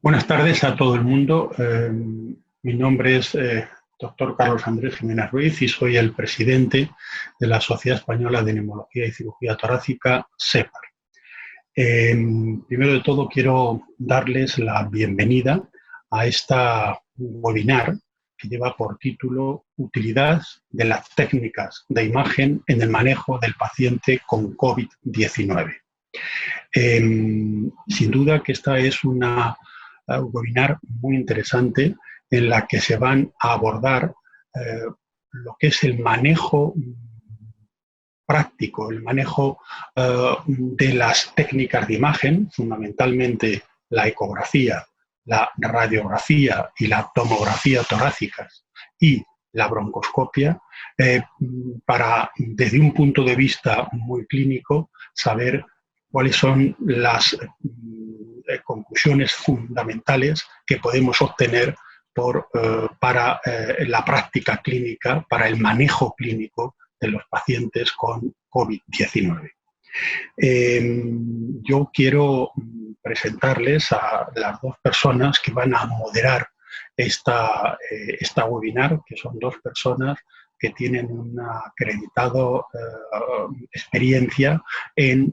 Buenas tardes a todo el mundo. Mi nombre es doctor Carlos Andrés Jiménez Ruiz y soy el presidente de la Sociedad Española de Neumología y Cirugía Torácica, SEPAR. Primero de todo, quiero darles la bienvenida a esta webinar que lleva por título Utilidad de las técnicas de imagen en el manejo del paciente con COVID-19. Sin duda que esta es una webinar muy interesante en la que se van a abordar lo que es el manejo práctico, el manejo de las técnicas de imagen, fundamentalmente la ecografía, la radiografía y la tomografía torácicas y la broncoscopia, para, desde un punto de vista muy clínico, saber cuáles son las conclusiones fundamentales que podemos obtener para la práctica clínica, para el manejo clínico de los pacientes con COVID-19. Yo quiero presentarles a las dos personas que van a moderar esta webinar, que son dos personas que tienen una acreditada experiencia en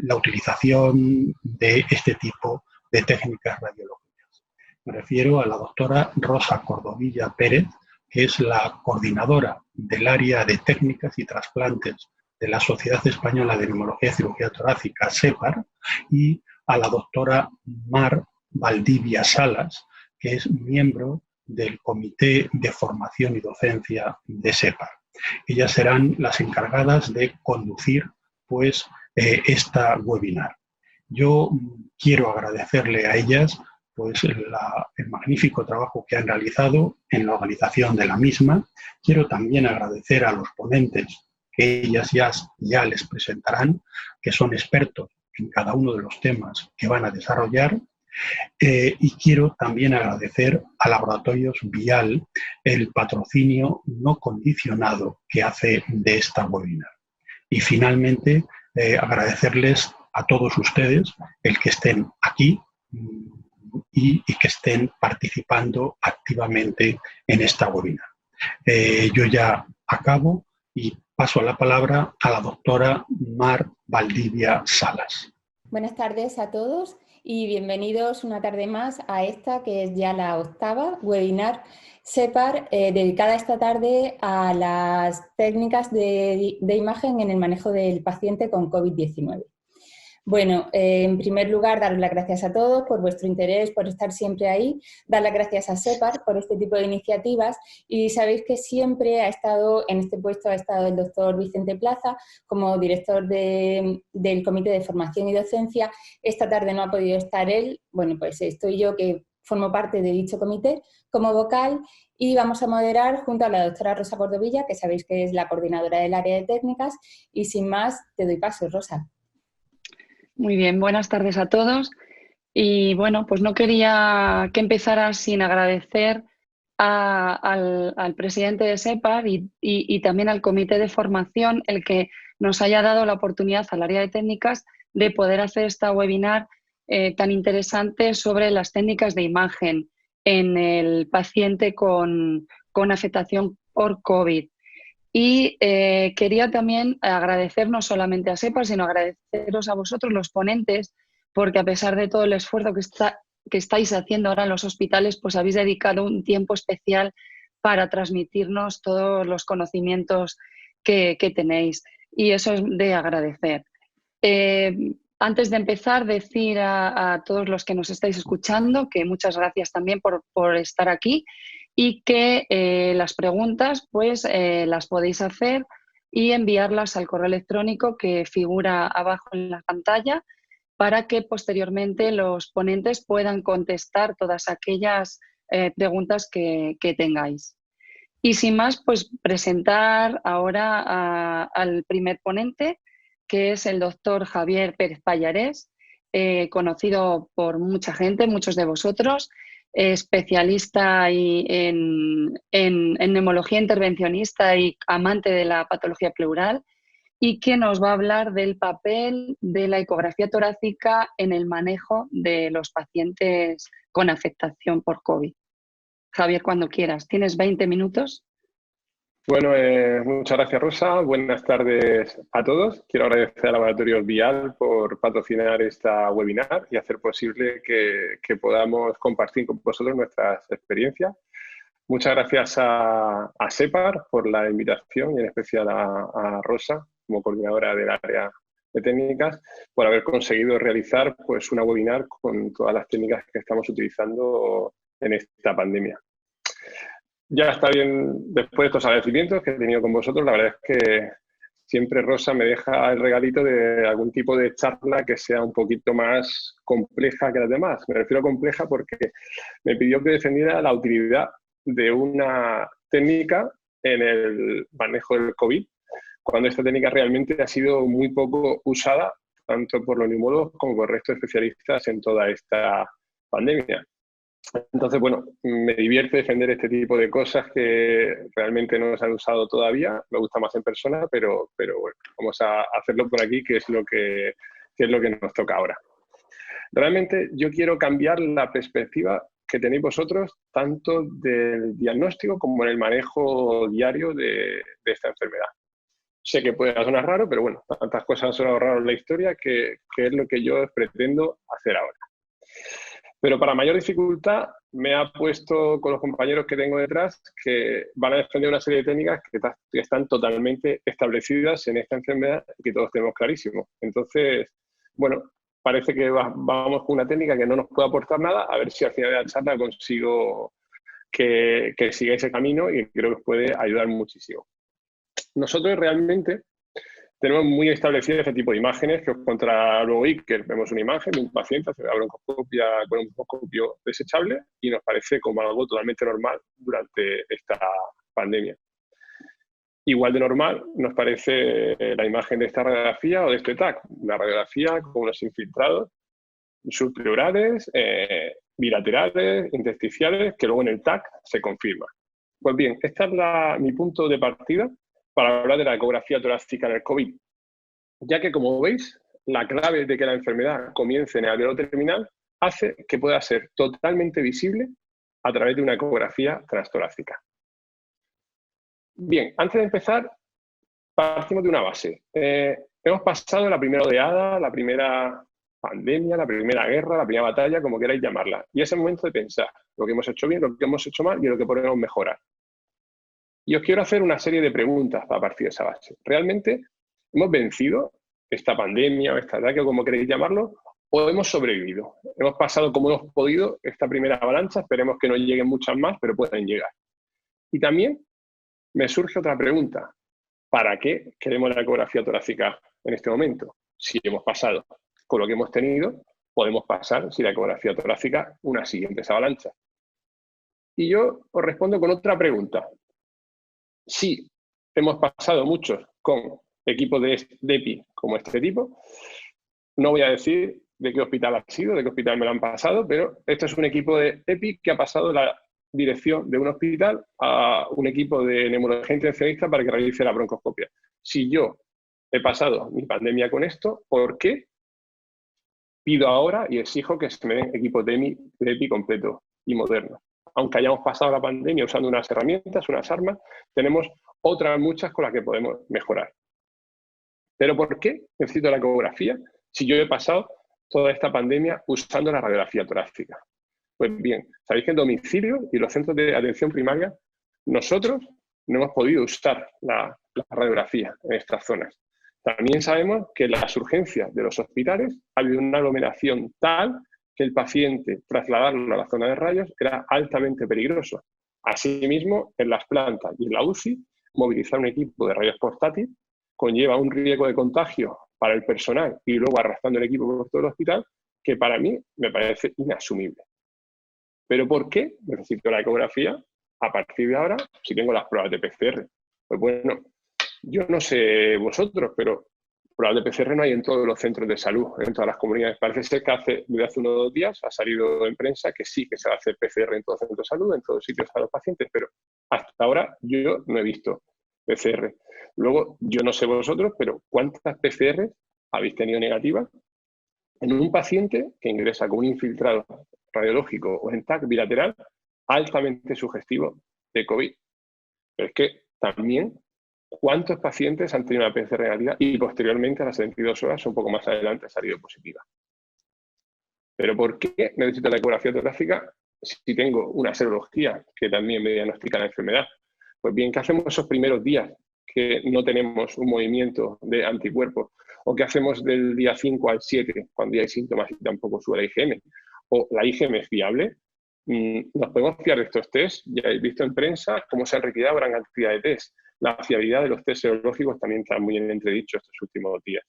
la utilización de este tipo de técnicas radiológicas. Me refiero a la doctora Rosa Cordovilla Pérez, que es la coordinadora del área de técnicas y trasplantes de la Sociedad Española de Neumología y Cirugía Torácica, SEPAR, y a la doctora Mar Valdivia Salas, que es miembro del Comité de Formación y Docencia de SEPAR. Ellas serán las encargadas de conducir esta webinar. Yo quiero agradecerle a ellas el magnífico trabajo que han realizado en la organización de la misma. Quiero también agradecer a los ponentes que ellas ya les presentarán, que son expertos en cada uno de los temas que van a desarrollar. Y quiero también agradecer a Laboratorios Vial el patrocinio no condicionado que hace de esta webinar. Y finalmente, agradecerles a todos ustedes el que estén aquí y que estén participando activamente en esta webinar. Yo ya acabo y paso la palabra a la doctora Mar Valdivia Salas. Buenas tardes a todos y bienvenidos una tarde más a esta que es ya la octava webinar SEPAR, dedicada esta tarde a las técnicas de imagen en el manejo del paciente con COVID-19. Bueno, en primer lugar, dar las gracias a todos por vuestro interés, por estar siempre ahí, dar las gracias a SEPAR por este tipo de iniciativas y sabéis que siempre en este puesto ha estado el doctor Vicente Plaza como director del Comité de Formación y Docencia. Esta tarde no ha podido estar él, bueno, pues estoy yo que formo parte de dicho comité como vocal y vamos a moderar junto a la doctora Rosa Cordovilla, que sabéis que es la coordinadora del área de técnicas, y sin más te doy paso, Rosa. Muy bien, buenas tardes a todos. Y bueno, pues no quería que empezara sin agradecer al presidente de SEPAR y también al comité de formación el que nos haya dado la oportunidad al área de técnicas de poder hacer esta webinar tan interesante sobre las técnicas de imagen en el paciente con afectación por COVID. Y quería también agradecer no solamente a SEPAR, sino agradeceros a vosotros, los ponentes, porque a pesar de todo el esfuerzo que estáis haciendo ahora en los hospitales, pues habéis dedicado un tiempo especial para transmitirnos todos los conocimientos que tenéis. Y eso es de agradecer. Antes de empezar, decir a todos los que nos estáis escuchando que muchas gracias también por estar aquí y que las preguntas pues las podéis hacer y enviarlas al correo electrónico que figura abajo en la pantalla para que posteriormente los ponentes puedan contestar todas aquellas preguntas que tengáis. Y sin más, pues presentar ahora al primer ponente, que es el doctor Javier Pérez Pallarés, conocido por mucha gente, muchos de vosotros, especialista en neumología intervencionista y amante de la patología pleural, y que nos va a hablar del papel de la ecografía torácica en el manejo de los pacientes con afectación por COVID. Javier, cuando quieras. ¿Tienes 20 minutos? Bueno, muchas gracias, Rosa. Buenas tardes a todos. Quiero agradecer al Laboratorio Vial por patrocinar esta webinar y hacer posible que podamos compartir con vosotros nuestras experiencias. Muchas gracias a SEPAR por la invitación y en especial a Rosa, como coordinadora del área de técnicas, por haber conseguido realizar pues, una webinar con todas las técnicas que estamos utilizando en esta pandemia. Ya está bien, después de estos agradecimientos que he tenido con vosotros, la verdad es que siempre Rosa me deja el regalito de algún tipo de charla que sea un poquito más compleja que las demás. Me refiero a compleja porque me pidió que defendiera la utilidad de una técnica en el manejo del COVID, cuando esta técnica realmente ha sido muy poco usada, tanto por los neumólogos como por el resto de especialistas en toda esta pandemia. Entonces, bueno, me divierte defender este tipo de cosas que realmente no se han usado todavía. Me gusta más en persona, pero bueno, vamos a hacerlo por aquí, que es lo que nos toca ahora. Realmente yo quiero cambiar la perspectiva que tenéis vosotros, tanto del diagnóstico como en el manejo diario de esta enfermedad. Sé que puede sonar raro, pero bueno, tantas cosas han sonado raras en la historia que es lo que yo pretendo hacer ahora. Pero para mayor dificultad me ha puesto con los compañeros que tengo detrás que van a defender una serie de técnicas que están totalmente establecidas en esta enfermedad y que todos tenemos clarísimo. Entonces, bueno, parece que vamos con una técnica que no nos puede aportar nada, a ver si al final de la charla consigo que siga ese camino y creo que os puede ayudar muchísimo. Nosotros realmente tenemos muy establecido este tipo de imágenes que os contará luego Iker. Vemos una imagen de un paciente haciendo una broncoscopia con un broncoscopio desechable y nos parece como algo totalmente normal durante esta pandemia. Igual de normal nos parece la imagen de esta radiografía o de este TAC, una radiografía con unos infiltrados subpleurales, bilaterales, intersticiales, que luego en el TAC se confirma. Pues bien, este es mi punto de partida para hablar de la ecografía torácica en el COVID, ya que, como veis, la clave de que la enfermedad comience en el alveolo terminal hace que pueda ser totalmente visible a través de una ecografía transtorácica. Bien, antes de empezar, partimos de una base. Hemos pasado la primera oleada, la primera pandemia, la primera guerra, la primera batalla, como queráis llamarla. Y es el momento de pensar lo que hemos hecho bien, lo que hemos hecho mal y lo que podemos mejorar. Y os quiero hacer una serie de preguntas para partir de esa base. ¿Realmente hemos vencido esta pandemia o este ataque, o como queréis llamarlo, o hemos sobrevivido? Hemos pasado como hemos podido esta primera avalancha, esperemos que no lleguen muchas más, pero pueden llegar. Y también me surge otra pregunta. ¿Para qué queremos la ecografía torácica en este momento? Si hemos pasado con lo que hemos tenido, podemos pasar, si la ecografía torácica, unas siguientes avalanchas. Y yo os respondo con otra pregunta. Sí, hemos pasado muchos con equipos de EPI como este tipo. No voy a decir de qué hospital ha sido, de qué hospital me lo han pasado, pero esto es un equipo de EPI que ha pasado la dirección de un hospital a un equipo de neumología intervencionista para que realice la broncoscopia. Si yo he pasado mi pandemia con esto, ¿por qué pido ahora y exijo que se me den equipos de EPI completo y moderno? Aunque hayamos pasado la pandemia usando unas herramientas, unas armas, tenemos otras muchas con las que podemos mejorar. ¿Pero por qué necesito la ecografía si yo he pasado toda esta pandemia usando la radiografía torácica? Pues bien, sabéis que en domicilio y los centros de atención primaria nosotros no hemos podido usar la radiografía en estas zonas. También sabemos que en las urgencias de los hospitales ha habido una aglomeración tal que el paciente, trasladarlo a la zona de rayos, era altamente peligroso. Asimismo, en las plantas y en la UCI, movilizar un equipo de rayos portátil conlleva un riesgo de contagio para el personal y luego arrastrando el equipo por todo el hospital, que para mí me parece inasumible. ¿Pero por qué necesito la ecografía a partir de ahora si tengo las pruebas de PCR? Pues bueno, yo no sé vosotros, pero pruebas de PCR no hay en todos los centros de salud, en todas las comunidades. Parece ser que desde hace 1 o 2 días ha salido en prensa que sí, que se va a hacer PCR en todos los centros de salud, en todos los sitios a los pacientes, pero hasta ahora yo no he visto PCR. Luego, yo no sé vosotros, pero ¿cuántas PCR habéis tenido negativas en un paciente que ingresa con un infiltrado radiológico o en TAC bilateral altamente sugestivo de COVID? Pero es que también, ¿cuántos pacientes han tenido una PCR negativa y posteriormente a las 72 horas, un poco más adelante, ha salido positiva? ¿Pero por qué necesito la ecografía torácica si tengo una serología que también me diagnostica la enfermedad? Pues bien, ¿qué hacemos esos primeros días que no tenemos un movimiento de anticuerpos? ¿O qué hacemos del día 5 al 7 cuando ya hay síntomas y tampoco sube la IgM? ¿O la IgM es fiable? ¿Nos podemos fiar de estos test? Ya habéis visto en prensa cómo se han requerido gran cantidad de test. La fiabilidad de los test serológicos también está muy en entredicho estos últimos días.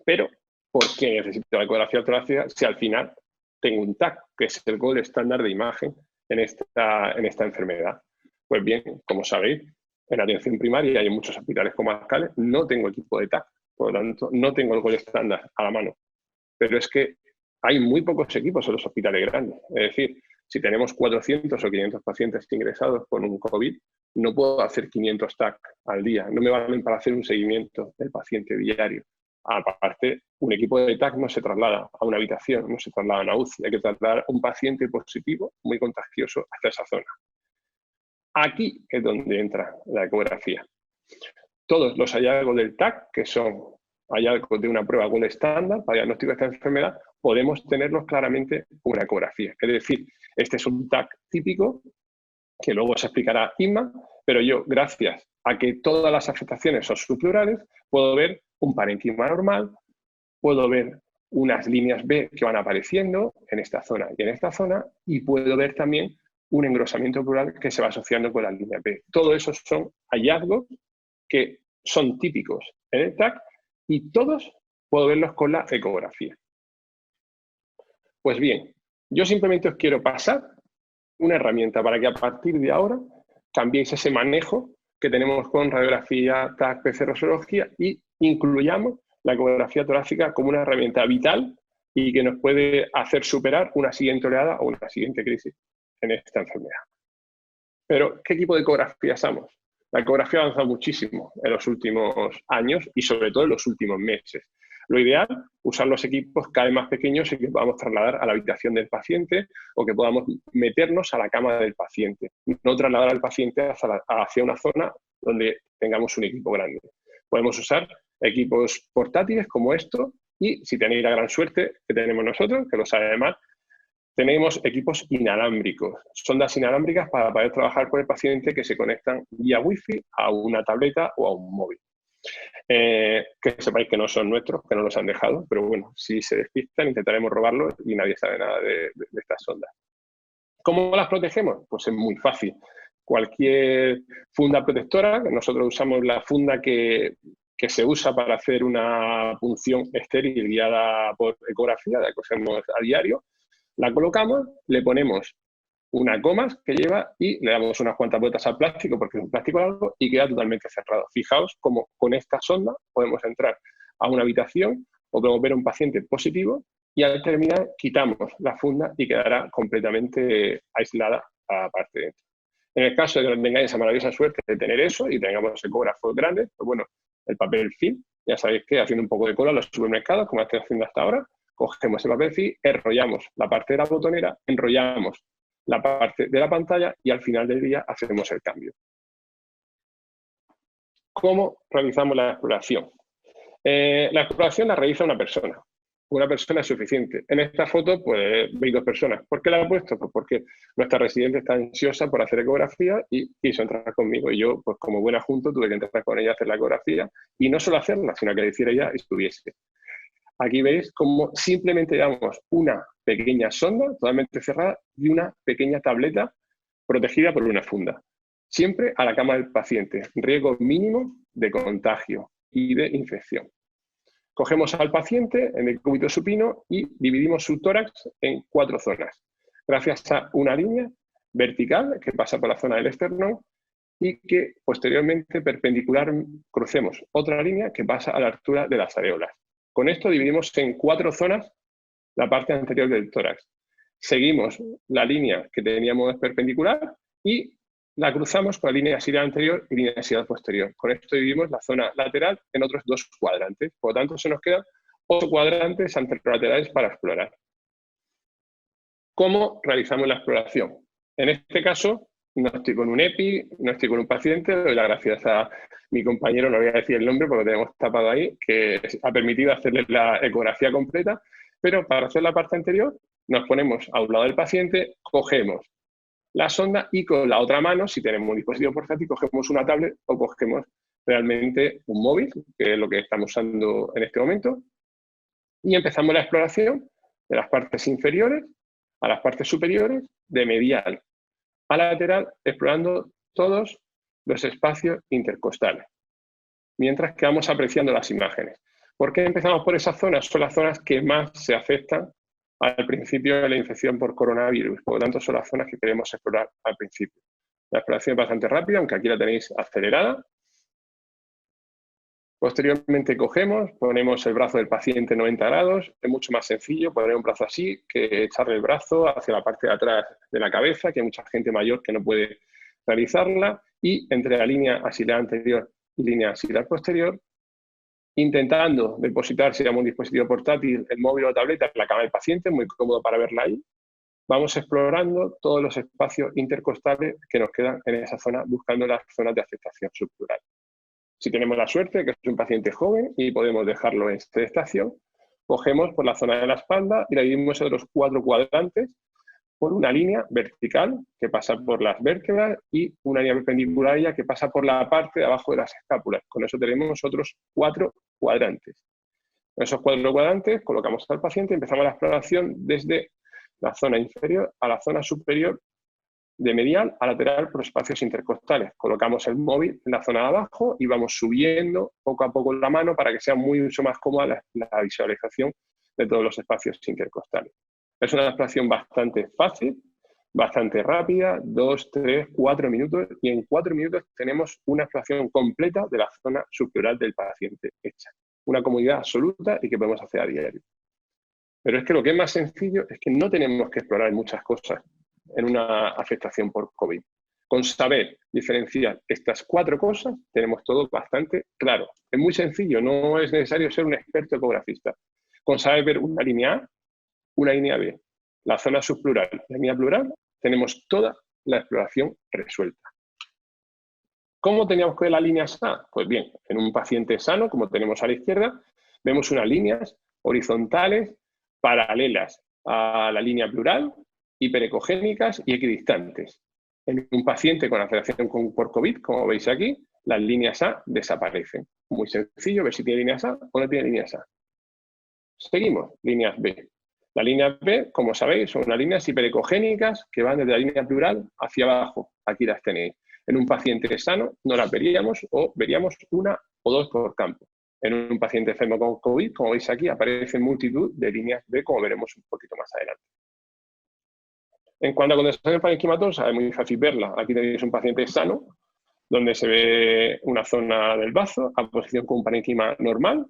Pero, ¿por qué necesito la ecografía torácica si al final tengo un TAC, que es el gold estándar de imagen en esta enfermedad? Pues bien, como sabéis, en atención primaria y en muchos hospitales comarcales no tengo equipo de TAC, por lo tanto no tengo el gold estándar a la mano. Pero es que hay muy pocos equipos en los hospitales grandes. Es decir, si tenemos 400 o 500 pacientes ingresados con un COVID, no puedo hacer 500 TAC al día. No me valen para hacer un seguimiento del paciente diario. Aparte, un equipo de TAC no se traslada a una habitación, no se traslada a una UCI. Hay que trasladar a un paciente positivo muy contagioso hasta esa zona. Aquí es donde entra la ecografía. Todos los hallazgos del TAC, que son hallazgos de una prueba gold estándar para diagnóstico de esta enfermedad, podemos tenerlos claramente en una ecografía. Es decir, este es un TAC típico que luego se explicará INMA, pero yo, gracias a que todas las afectaciones son subplurales, puedo ver un parenquima normal, puedo ver unas líneas B que van apareciendo en esta zona y en esta zona, y puedo ver también un engrosamiento plural que se va asociando con las líneas B. Todo eso son hallazgos que son típicos en el TAC y todos puedo verlos con la ecografía. Pues bien, yo simplemente os quiero pasar una herramienta para que a partir de ahora cambiéis ese manejo que tenemos con radiografía, TAC, PCR, serología y incluyamos la ecografía torácica como una herramienta vital y que nos puede hacer superar una siguiente oleada o una siguiente crisis en esta enfermedad. Pero, ¿qué tipo de ecografía usamos? La ecografía ha avanzado muchísimo en los últimos años y sobre todo en los últimos meses. Lo ideal, usar los equipos cada vez más pequeños y que podamos trasladar a la habitación del paciente o que podamos meternos a la cama del paciente. No trasladar al paciente hacia una zona donde tengamos un equipo grande. Podemos usar equipos portátiles como esto y, si tenéis la gran suerte que tenemos nosotros, que lo sabe además, tenemos equipos inalámbricos, sondas inalámbricas para poder trabajar con el paciente que se conectan vía Wi-Fi a una tableta o a un móvil. Que sepáis que no son nuestros, que no los han dejado, pero bueno, si se despistan intentaremos robarlos y nadie sabe nada de estas sondas. ¿Cómo las protegemos? Pues es muy fácil. Cualquier funda protectora, nosotros usamos la funda que se usa para hacer una punción estéril guiada por ecografía, la que usamos a diario, la colocamos, le ponemos unas gomas que lleva y le damos unas cuantas vueltas al plástico porque es un plástico largo y queda totalmente cerrado. Fijaos cómo con esta sonda podemos entrar a una habitación o podemos ver a un paciente positivo y al terminar quitamos la funda y quedará completamente aislada a la parte de dentro. En el caso de que tengáis esa maravillosa suerte de tener eso y tengamos ecógrafos grandes, pues bueno, el papel film, ya sabéis que haciendo un poco de cola en los supermercados, como estoy haciendo hasta ahora, cogemos el papel film, enrollamos la parte de la botonera, enrollamos la parte de la pantalla y al final del día hacemos el cambio. ¿Cómo realizamos la exploración? La exploración la realiza una persona. Una persona es suficiente. En esta foto, pues, veis dos personas. ¿Por qué la he puesto? Pues porque nuestra residente está ansiosa por hacer ecografía y quiso entrar conmigo. Y yo, pues como buen adjunto, tuve que entrar con ella a hacer la ecografía. Y no solo hacerla, sino que la hiciera ella y estuviese. Aquí veis cómo simplemente damos una pequeña sonda totalmente cerrada y una pequeña tableta protegida por una funda. Siempre a la cama del paciente. Riesgo mínimo de contagio y de infección. Cogemos al paciente en el cúbito supino y dividimos su tórax en 4 zonas. Gracias a una línea vertical que pasa por la zona del esternón y que posteriormente perpendicular crucemos otra línea que pasa a la altura de las areolas. Con esto dividimos en 4 zonas la parte anterior del tórax. Seguimos la línea que teníamos perpendicular y la cruzamos con la línea axial anterior y línea axial posterior. Con esto dividimos la zona lateral en otros 2 cuadrantes. Por lo tanto, se nos quedan 8 cuadrantes anterolaterales para explorar. ¿Cómo realizamos la exploración? En este caso, no estoy con un EPI, no estoy con un paciente, doy las gracias a mi compañero, no voy a decir el nombre porque lo tenemos tapado ahí, que ha permitido hacerle la ecografía completa, pero para hacer la parte anterior nos ponemos a un lado del paciente, cogemos la sonda y con la otra mano, si tenemos un dispositivo portátil, cogemos una tablet o cogemos realmente un móvil, que es lo que estamos usando en este momento, y empezamos la exploración de las partes inferiores a las partes superiores, de medial a lateral, explorando todos los espacios intercostales, mientras que vamos apreciando las imágenes. ¿Por qué empezamos por esas zonas? Son las zonas que más se afectan al principio de la infección por coronavirus, por lo tanto son las zonas que queremos explorar al principio. La exploración es bastante rápida, aunque aquí la tenéis acelerada. Posteriormente cogemos, ponemos el brazo del paciente 90 grados, es mucho más sencillo poner un brazo así que echarle el brazo hacia la parte de atrás de la cabeza, que hay mucha gente mayor que no puede realizarla, y entre la línea axilar anterior y línea axilar posterior, intentando depositar, si llama un dispositivo portátil, el móvil o tableta en la cama del paciente, muy cómodo para verla ahí. Vamos explorando todos los espacios intercostales que nos quedan en esa zona, buscando las zonas de afectación subpleural. Si tenemos la suerte que es un paciente joven y podemos dejarlo en sedestación, cogemos por la zona de la espalda y la dividimos en los 4 cuadrantes por una línea vertical que pasa por las vértebras y una línea perpendicular a ella que pasa por la parte de abajo de las escápulas. Con eso tenemos otros 4 cuadrantes. En esos 4 cuadrantes colocamos al paciente y empezamos la exploración desde la zona inferior a la zona superior, de medial a lateral por espacios intercostales. Colocamos el móvil en la zona de abajo y vamos subiendo poco a poco la mano para que sea mucho más cómoda la visualización de todos los espacios intercostales. Es una exploración bastante fácil, bastante rápida, 2, 3, 4 minutos, y en 4 minutos tenemos una exploración completa de la zona subpleural del paciente hecha. Una comodidad absoluta y que podemos hacer a diario. Pero es que lo que es más sencillo es que no tenemos que explorar muchas cosas en una afectación por COVID. Con saber diferenciar estas 4 cosas, tenemos todo bastante claro. Es muy sencillo, no es necesario ser un experto ecografista. Con saber ver una línea A, una línea B, la zona subpleural, la línea pleural, tenemos toda la exploración resuelta. ¿Cómo teníamos que ver las líneas A? Pues bien, en un paciente sano, como tenemos a la izquierda, vemos unas líneas horizontales paralelas a la línea pleural, hiperecogénicas y equidistantes. En un paciente con afectación por COVID, como veis aquí, las líneas A desaparecen. Muy sencillo, ver si tiene líneas A o no tiene líneas A. Seguimos, líneas B. Las líneas B, como sabéis, son unas líneas hiperecogénicas que van desde la línea pleural hacia abajo. Aquí las tenéis. En un paciente sano no las veríamos o veríamos una o 2 por campo. En un paciente enfermo con COVID, como veis aquí, aparecen multitud de líneas B, como veremos un poquito más adelante. En cuanto a condensación parenquimatosa, es muy fácil verla. Aquí tenéis un paciente sano, donde se ve una zona del bazo a posición con un parenquima normal.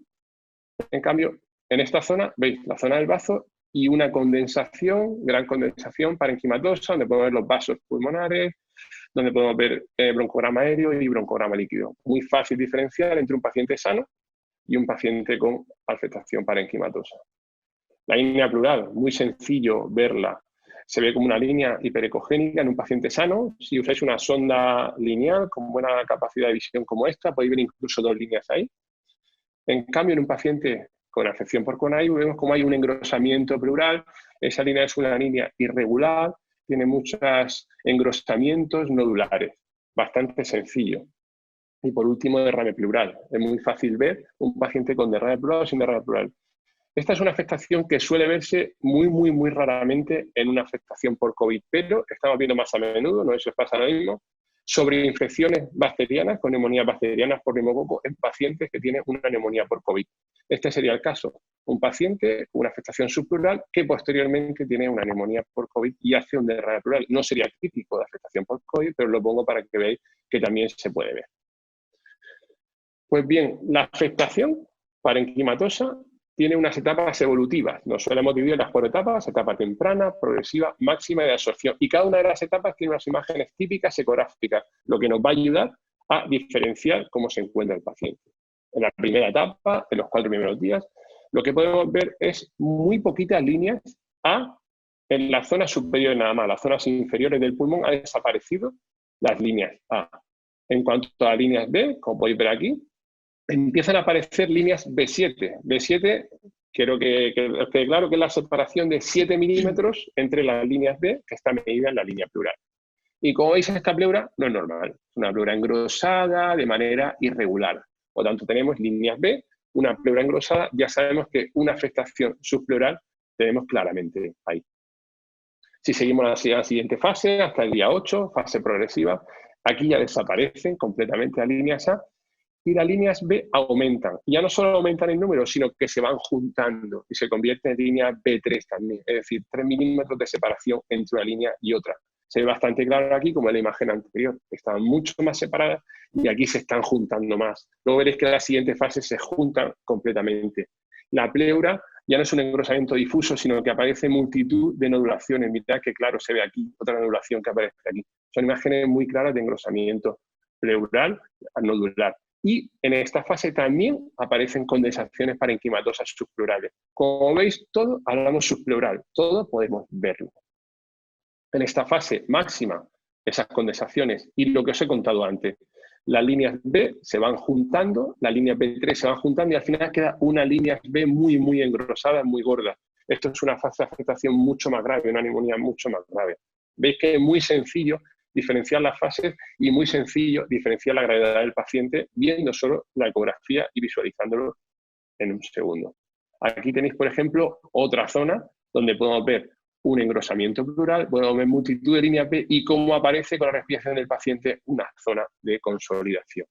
En cambio, en esta zona veis la zona del bazo y una condensación, gran condensación parenquimatosa, donde podemos ver los vasos pulmonares, donde podemos ver broncograma aéreo y broncograma líquido. Muy fácil diferenciar entre un paciente sano y un paciente con afectación parenquimatosa. La línea pleural, muy sencillo verla. Se ve como una línea hiperecogénica en un paciente sano. Si usáis una sonda lineal con buena capacidad de visión como esta, podéis ver incluso 2 líneas ahí. En cambio, en un paciente con afección por coronavirus vemos como hay un engrosamiento pleural. Esa línea es una línea irregular, tiene muchos engrosamientos nodulares. Bastante sencillo. Y por último, derrame pleural. Es muy fácil ver un paciente con derrame pleural o sin derrame pleural. Esta es una afectación que suele verse muy raramente en una afectación por COVID, pero estamos viendo más a menudo, no sé si os pasa lo mismo, sobre infecciones bacterianas con neumonías bacterianas por neumococo en pacientes que tienen una neumonía por COVID. Este sería el caso, un paciente con una afectación subpleural que posteriormente tiene una neumonía por COVID y hace un derrame pleural. No sería típico de afectación por COVID, pero lo pongo para que veáis que también se puede ver. Pues bien, la afectación parenquimatosa tiene unas etapas evolutivas. Nosotros hemos dividido en las 4 etapas: etapa temprana, progresiva, máxima y de absorción. Y cada una de las etapas tiene unas imágenes típicas ecográficas, lo que nos va a ayudar a diferenciar cómo se encuentra el paciente. En la primera etapa, en los 4 primeros días, lo que podemos ver es muy poquitas líneas A en la zona superior nada más. Las zonas inferiores del pulmón han desaparecido las líneas A. En cuanto a las líneas B, como podéis ver aquí, empiezan a aparecer líneas B7. B7, quiero que quede claro que es la separación de 7 milímetros entre las líneas B, que está medida en la línea pleural. Y como veis, esta pleura no es normal. Es una pleura engrosada de manera irregular. Por lo tanto, tenemos líneas B, una pleura engrosada. Ya sabemos que una afectación subpleural tenemos claramente ahí. Si seguimos a la siguiente fase, hasta el día 8, fase progresiva, aquí ya desaparecen completamente las líneas A y las líneas B aumentan. Ya no solo aumentan en número, sino que se van juntando y se convierten en línea B3 también, es decir, 3 milímetros de separación entre una línea y otra. Se ve bastante claro aquí, como en la imagen anterior, estaban mucho más separadas y aquí se están juntando más. Luego veréis que en la siguiente fase se juntan completamente. La pleura ya no es un engrosamiento difuso, sino que aparece multitud de nodulaciones. Mirad que claro se ve aquí, otra nodulación que aparece aquí. Son imágenes muy claras de engrosamiento pleural nodular. Y en esta fase también aparecen condensaciones parenquimatosas subpleurales. Como veis, todo hablamos subpleural, todo podemos verlo. En esta fase máxima, esas condensaciones y lo que os he contado antes, las líneas B se van juntando, las líneas B3 se van juntando y al final queda una línea B muy engrosada, muy gorda. Esto es una fase de afectación mucho más grave, una neumonía mucho más grave. Veis que es muy sencillo diferenciar las fases y muy sencillo diferenciar la gravedad del paciente viendo solo la ecografía y visualizándolo en un segundo. Aquí tenéis, por ejemplo, otra zona donde podemos ver un engrosamiento pleural, podemos ver multitud de líneas B y cómo aparece con la respiración del paciente una zona de consolidación.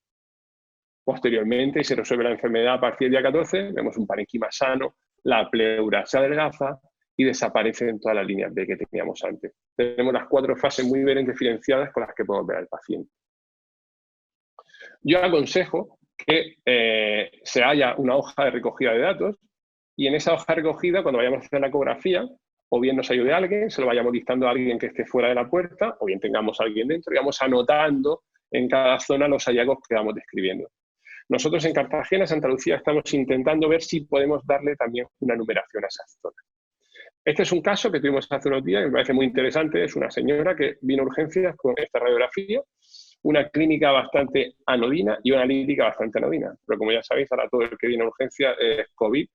Posteriormente se resuelve la enfermedad a partir del día 14, vemos un parenquima sano, la pleura se adelgaza y desaparecen todas las líneas B que teníamos antes. Tenemos las 4 fases muy bien diferenciadas con las que podemos ver al paciente. Yo aconsejo que se haya una hoja de recogida de datos y en esa hoja de recogida, cuando vayamos a hacer la ecografía, o bien nos ayude alguien, se lo vayamos dictando a alguien que esté fuera de la puerta, o bien tengamos a alguien dentro y vamos anotando en cada zona los hallazgos que vamos describiendo. Nosotros en Cartagena, Santa Lucía, estamos intentando ver si podemos darle también una numeración a esas zonas. Este es un caso que tuvimos hace unos días, me parece muy interesante. Es una señora que vino a urgencias con esta radiografía, una clínica bastante anodina y una lítica bastante anodina. Pero como ya sabéis, ahora todo el que viene a urgencias es COVID,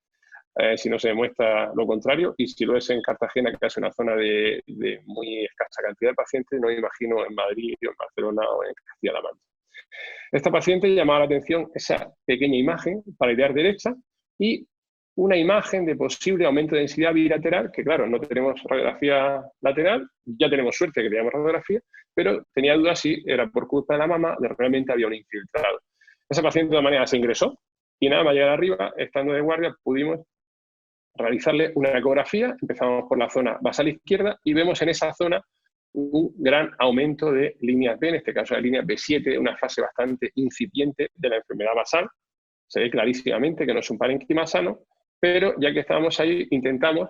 si no se demuestra lo contrario, y si lo es en Cartagena, que es una zona de muy escasa cantidad de pacientes, no me imagino en Madrid, o en Barcelona o en Castilla-La Mancha. Esta paciente llamaba la atención esa pequeña imagen parietal derecha y una imagen de posible aumento de densidad bilateral, que claro, no tenemos radiografía lateral, ya tenemos suerte que teníamos radiografía, pero tenía dudas si era por culpa de la mama, de realmente había un infiltrado. Esa paciente de todas maneras se ingresó y nada más llegar arriba, estando de guardia, pudimos realizarle una ecografía. Empezamos por la zona basal izquierda y vemos en esa zona un gran aumento de líneas B, en este caso la línea B7, una fase bastante incipiente de la enfermedad basal. Se ve clarísimamente que no es un parenquima sano, pero ya que estábamos ahí, intentamos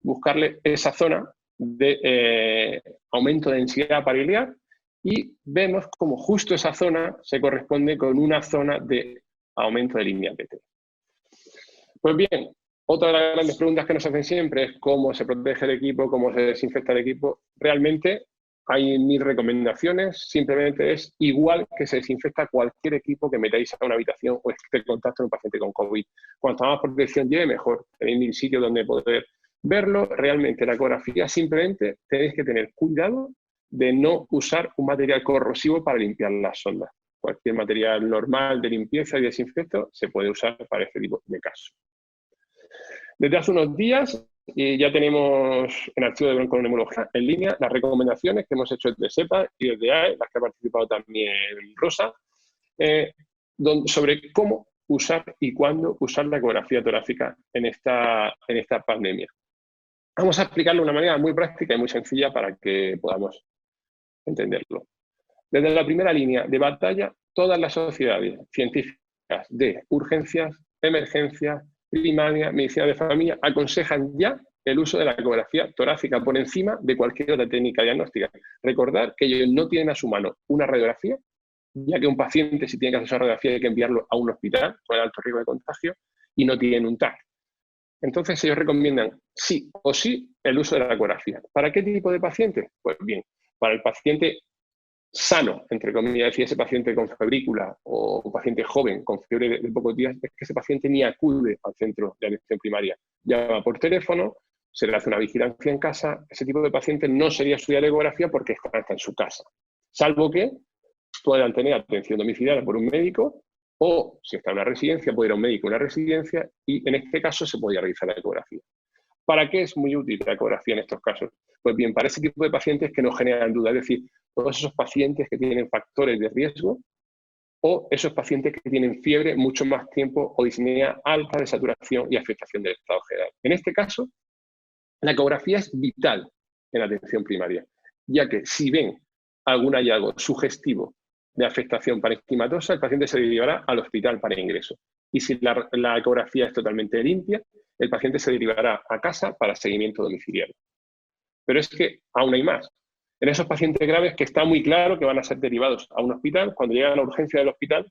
buscarle esa zona de aumento de densidad pariliar y vemos como justo esa zona se corresponde con una zona de aumento de línea B3. Pues bien, otra de las grandes preguntas que nos hacen siempre es cómo se protege el equipo, cómo se desinfecta el equipo. Realmente hay 1000 recomendaciones, simplemente es igual que se desinfecta cualquier equipo que metáis a una habitación o esté en contacto con un paciente con COVID. Cuanto más protección lleve, mejor. Tenéis 1000 sitios donde poder verlo. Realmente la ecografía simplemente tenéis que tener cuidado de no usar un material corrosivo para limpiar las sondas. Cualquier material normal de limpieza y desinfecto se puede usar para este tipo de casos. Desde hace unos días ya tenemos en Archivo de Bronconeumología en línea las recomendaciones que hemos hecho desde SEPA y desde AE, las que ha participado también Rosa, sobre cómo usar y cuándo usar la ecografía torácica en esta pandemia. Vamos a explicarlo de una manera muy práctica y muy sencilla para que podamos entenderlo. Desde la primera línea de batalla, todas las sociedades científicas de urgencias, emergencias, primaria, medicina de familia, aconsejan ya el uso de la ecografía torácica por encima de cualquier otra técnica diagnóstica. Recordar que ellos no tienen a su mano una radiografía, ya que un paciente, si tiene que hacer esa radiografía, hay que enviarlo a un hospital con alto riesgo de contagio, y no tienen un TAC. Entonces ellos recomiendan sí o sí el uso de la ecografía. ¿Para qué tipo de paciente? Pues bien, para el paciente sano, entre comillas, decir, ese paciente con febrícula o un paciente joven con fiebre de pocos días, es que ese paciente ni acude al centro de atención primaria. Llama por teléfono, se le hace una vigilancia en casa. Ese tipo de paciente no sería estudiar ecografía porque está en su casa. Salvo que puedan tener atención domiciliaria por un médico o, si está en una residencia, puede ir a un médico en una residencia y en este caso se podría realizar la ecografía. ¿Para qué es muy útil la ecografía en estos casos? Pues bien, para ese tipo de pacientes que no generan duda, es decir, todos esos pacientes que tienen factores de riesgo o esos pacientes que tienen fiebre mucho más tiempo o disnea alta de saturación y afectación del estado general. En este caso, la ecografía es vital en la atención primaria, ya que si ven algún hallazgo sugestivo de afectación parenquimatosa, el paciente se derivará al hospital para ingreso. Y si la ecografía es totalmente limpia, el paciente se derivará a casa para seguimiento domiciliario. Pero es que aún hay más. En esos pacientes graves que está muy claro que van a ser derivados a un hospital, cuando llegan a la urgencia del hospital,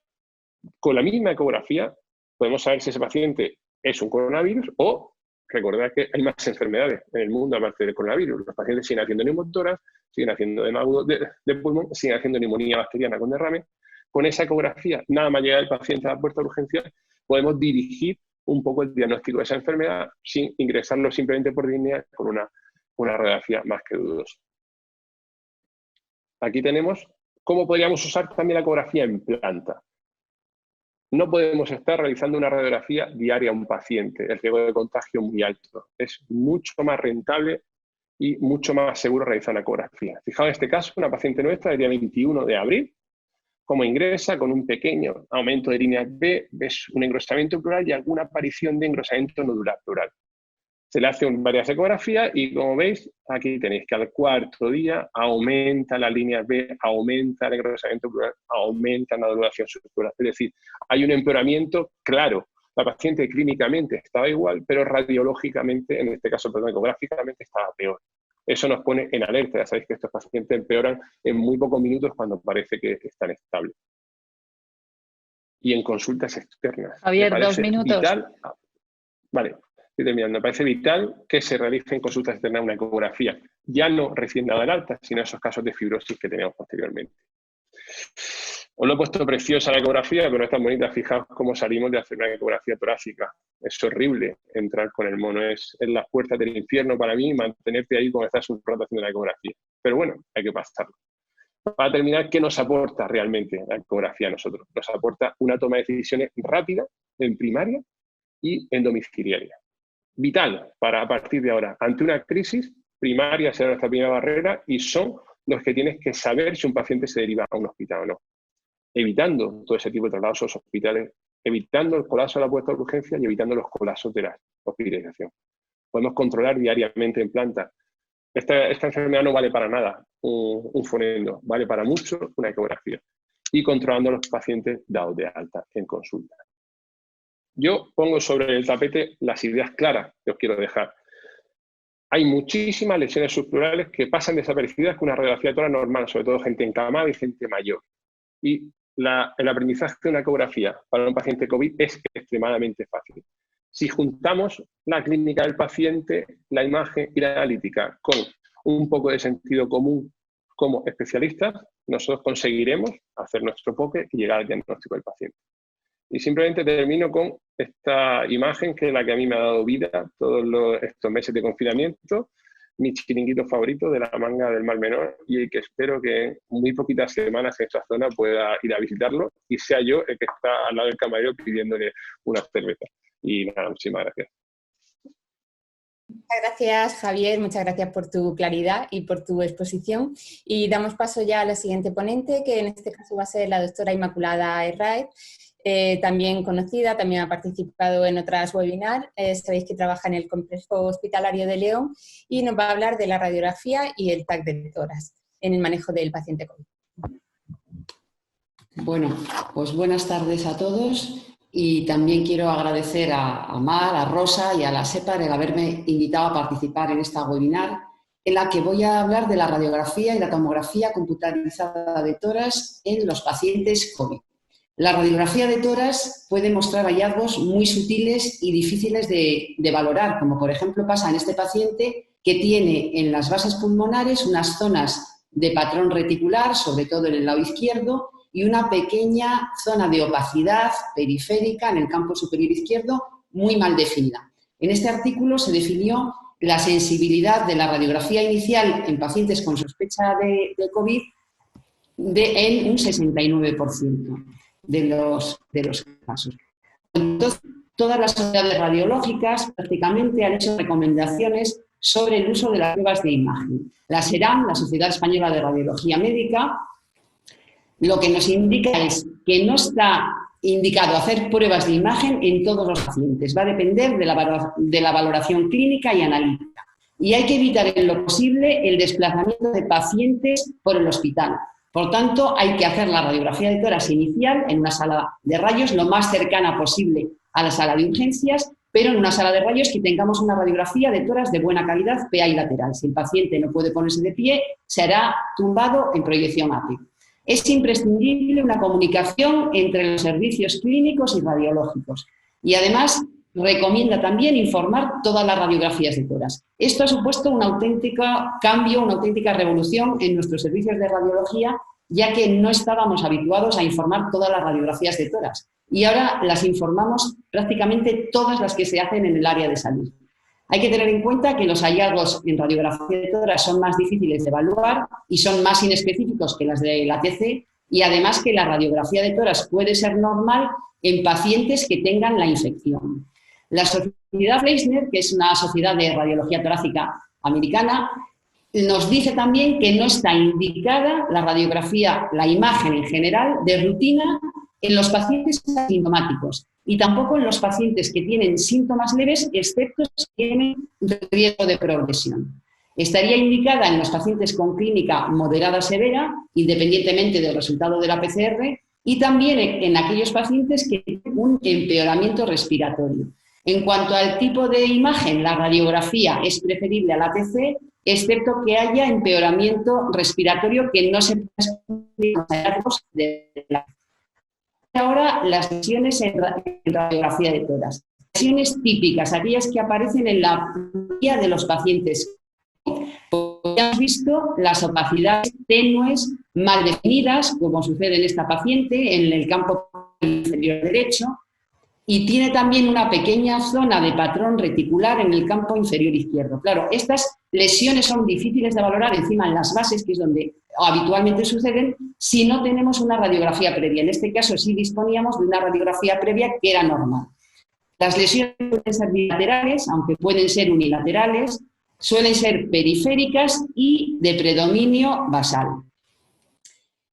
con la misma ecografía podemos saber si ese paciente es un coronavirus o, recordad que hay más enfermedades en el mundo aparte del coronavirus. Los pacientes siguen haciendo neumotórax, siguen haciendo edema agudo de pulmón, siguen haciendo neumonía bacteriana con derrame. Con esa ecografía, nada más llegar el paciente a la puerta de urgencia, podemos dirigir un poco el diagnóstico de esa enfermedad sin ingresarlo simplemente por línea con una radiografía más que dudosa. Aquí tenemos cómo podríamos usar también la ecografía en planta. No podemos estar realizando una radiografía diaria a un paciente, el riesgo de contagio muy alto. Es mucho más rentable y mucho más seguro realizar una ecografía. Fijaos en este caso, una paciente nuestra del día 21 de abril, como ingresa con un pequeño aumento de líneas B, ves un engrosamiento pleural y alguna aparición de engrosamiento nodular pleural. Se le hacen varias ecografías y, como veis, aquí tenéis que al cuarto día aumenta la línea B, aumenta el engrosamiento pleural, aumenta la nodulación subpleural. Es decir, hay un empeoramiento claro. La paciente clínicamente estaba igual, pero radiológicamente, en este caso, perdón, ecográficamente estaba peor. Eso nos pone en alerta. Ya sabéis que estos pacientes empeoran en muy pocos minutos cuando parece que están estables. Y en consultas externas. Javier, 2 minutos. Vital, vale. Me parece vital que se realice en consultas externas una ecografía, ya no recién dada el alta, sino esos casos de fibrosis que teníamos posteriormente. Os lo he puesto preciosa la ecografía, pero no es tan bonita. Fijaos cómo salimos de hacer una ecografía torácica. Es horrible entrar con el mono, es las puertas del infierno para mí mantenerte ahí cuando estás un rato haciendo la ecografía. Pero bueno, hay que pasarlo. Para terminar, ¿qué nos aporta realmente la ecografía a nosotros? Nos aporta una toma de decisiones rápida en primaria y en domiciliaria. Vital para, a partir de ahora, ante una crisis, primaria será nuestra primera barrera y son los que tienes que saber si un paciente se deriva a un hospital o no. Evitando todo ese tipo de traslados a los hospitales, evitando el colapso de la puerta de urgencia y evitando los colapsos de la hospitalización. Podemos controlar diariamente en planta. Esta enfermedad no vale para nada un fonendo, vale para mucho una ecografía. Y controlando a los pacientes dados de alta en consulta. Yo pongo sobre el tapete las ideas claras que os quiero dejar. Hay muchísimas lesiones subpleurales que pasan desaparecidas con una radiografía total normal, sobre todo gente encamada y gente mayor. Y el aprendizaje de una ecografía para un paciente COVID es extremadamente fácil. Si juntamos la clínica del paciente, la imagen y la analítica con un poco de sentido común como especialistas, nosotros conseguiremos hacer nuestro POCE y llegar al diagnóstico del paciente. Y simplemente termino con esta imagen que es la que a mí me ha dado vida todos estos meses de confinamiento, mi chiringuito favorito de la Manga del Mar Menor, y que espero que en muy poquitas semanas en esta zona pueda ir a visitarlo y sea yo el que está al lado del camarero pidiéndole una cerveza. Y nada, muchísimas gracias. Muchas gracias, Javier, muchas gracias por tu claridad y por tu exposición. Y damos paso ya a la siguiente ponente, que en este caso va a ser la doctora Inmaculada Herráez, también conocida, también ha participado en otras webinars, sabéis que trabaja en el Complejo Hospitalario de León y nos va a hablar de la radiografía y el TAC de tórax en el manejo del paciente COVID. Bueno, pues buenas tardes a todos. y también quiero agradecer a Mar, a Rosa y a la SEPAR el haberme invitado a participar en esta webinar en la que voy a hablar de la radiografía y la tomografía computarizada de tórax en los pacientes COVID. La radiografía de tórax puede mostrar hallazgos muy sutiles y difíciles de valorar, como por ejemplo pasa en este paciente que tiene en las bases pulmonares unas zonas de patrón reticular, sobre todo en el lado izquierdo, y una pequeña zona de opacidad periférica en el campo superior izquierdo muy mal definida. En este artículo se definió la sensibilidad de la radiografía inicial en pacientes con sospecha de COVID en un 69% de los casos. Entonces, todas las sociedades radiológicas prácticamente han hecho recomendaciones sobre el uso de las pruebas de imagen. La SERAM, la Sociedad Española de Radiología Médica, lo que nos indica es que no está indicado hacer pruebas de imagen en todos los pacientes. Va a depender de la valoración clínica y analítica. Y hay que evitar en lo posible el desplazamiento de pacientes por el hospital. Por tanto, hay que hacer la radiografía de tórax inicial en una sala de rayos lo más cercana posible a la sala de urgencias, pero en una sala de rayos que tengamos una radiografía de tórax de buena calidad, PA y lateral. Si el paciente no puede ponerse de pie, se hará tumbado en proyección API. Es imprescindible una comunicación entre los servicios clínicos y radiológicos. Y además recomienda también informar todas las radiografías de tórax. Esto ha supuesto un auténtico cambio, una auténtica revolución en nuestros servicios de radiología, ya que no estábamos habituados a informar todas las radiografías de tórax. Y ahora las informamos prácticamente todas las que se hacen en el área de salud. Hay que tener en cuenta que los hallazgos en radiografía de tórax son más difíciles de evaluar y son más inespecíficos que las de la TC, y además que la radiografía de tórax puede ser normal en pacientes que tengan la infección. La Sociedad Fleisner, que es una sociedad de radiología torácica americana, nos dice también que no está indicada la radiografía, la imagen en general, de rutina en los pacientes asintomáticos y tampoco en los pacientes que tienen síntomas leves, excepto si tienen riesgo de progresión. Estaría indicada en los pacientes con clínica moderada severa, independientemente del resultado de la PCR, y también en aquellos pacientes que tienen un empeoramiento respiratorio. En cuanto al tipo de imagen, la radiografía es preferible a la TC, excepto que haya empeoramiento respiratorio que no se puede de la. Ahora, las lesiones en radiografía de tórax. Lesiones típicas, aquellas que aparecen en la mayoría de los pacientes. Ya hemos visto las opacidades tenues, mal definidas, como sucede en esta paciente, en el campo inferior derecho, y tiene también una pequeña zona de patrón reticular en el campo inferior izquierdo. Claro, estas lesiones son difíciles de valorar encima en las bases, que es donde habitualmente suceden, si no tenemos una radiografía previa. En este caso sí disponíamos de una radiografía previa que era normal. Las lesiones pueden ser bilaterales, aunque pueden ser unilaterales, suelen ser periféricas y de predominio basal.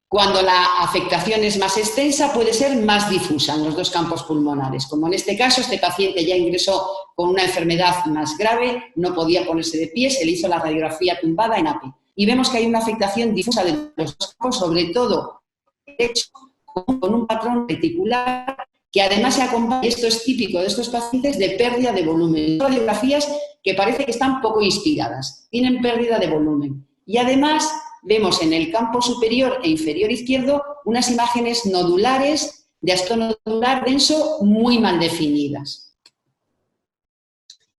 Cuando la afectación es más extensa, puede ser más difusa en los dos campos pulmonares. Como en este caso, este paciente ya ingresó con una enfermedad más grave, no podía ponerse de pie, se le hizo la radiografía tumbada en API. Y vemos que hay una afectación difusa de los dos campos, sobre todo derecho, con un patrón reticular, que además se acompaña, esto es típico de estos pacientes, de pérdida de volumen. Radiografías que parece que están poco inspiradas, tienen pérdida de volumen. Y además vemos en el campo superior e inferior izquierdo unas imágenes nodulares de astono nodular denso muy mal definidas.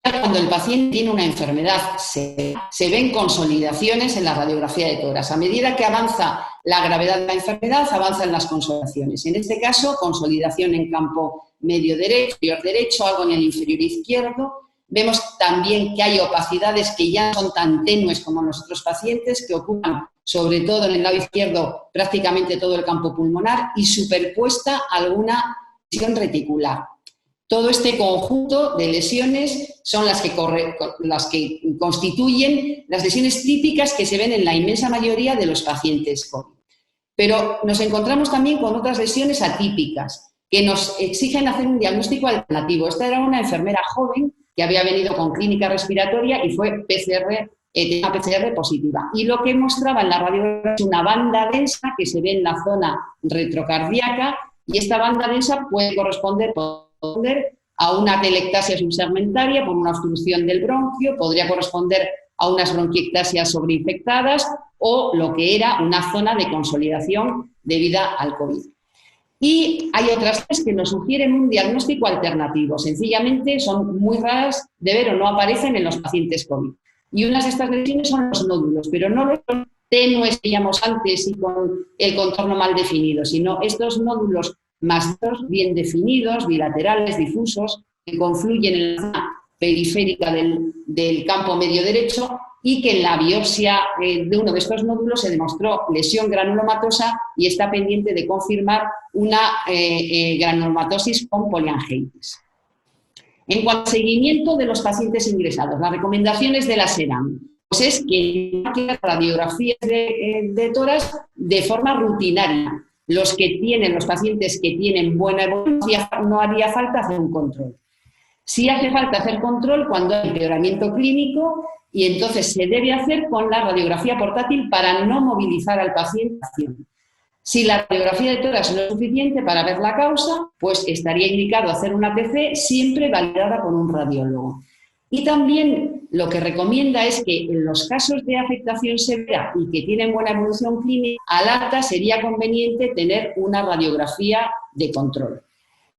Cuando el paciente tiene una enfermedad, se ven consolidaciones en la radiografía de tórax. A medida que avanza la gravedad de la enfermedad, avanzan las consolidaciones. En este caso, consolidación en campo medio derecho, inferior derecho, algo en el inferior izquierdo. Vemos también que hay opacidades que ya no son tan tenues como en los otros pacientes, que ocupan, sobre todo en el lado izquierdo, prácticamente todo el campo pulmonar y superpuesta alguna lesión reticular. Todo este conjunto de lesiones son las que constituyen las lesiones típicas que se ven en la inmensa mayoría de los pacientes COVID. Pero nos encontramos también con otras lesiones atípicas que nos exigen hacer un diagnóstico alternativo. Esta era una enfermera joven que había venido con clínica respiratoria y fue una PCR positiva. Y lo que mostraba en la radiografía es una banda densa que se ve en la zona retrocardíaca, Y esta banda densa puede corresponder a una atelectasia subsegmentaria por una obstrucción del bronquio, podría corresponder a unas bronquiectasias sobreinfectadas o lo que era una zona de consolidación debida al COVID. Y hay otras que nos sugieren un diagnóstico alternativo. Sencillamente son muy raras de ver o no aparecen en los pacientes COVID. Y unas de estas lesiones son los nódulos, pero no los tenues que llamamos antes y con el contorno mal definido, sino estos nódulos más bien definidos, bilaterales, difusos, que confluyen en la zona periférica del campo medio derecho y que en la biopsia de uno de estos nódulos se demostró lesión granulomatosa y está pendiente de confirmar una granulomatosis con poliangitis. En cuanto al seguimiento de los pacientes ingresados, las recomendaciones de la SERAM, pues es que las radiografías de tórax de forma rutinaria. Los pacientes que tienen buena evolución, no haría falta hacer un control. Sí hace falta hacer control cuando hay empeoramiento clínico y entonces se debe hacer con la radiografía portátil para no movilizar al paciente. Si la radiografía de tórax no es suficiente para ver la causa, pues estaría indicado hacer una TC siempre validada por un radiólogo. Y también lo que recomienda es que en los casos de afectación severa y que tienen buena evolución clínica, al alta sería conveniente tener una radiografía de control.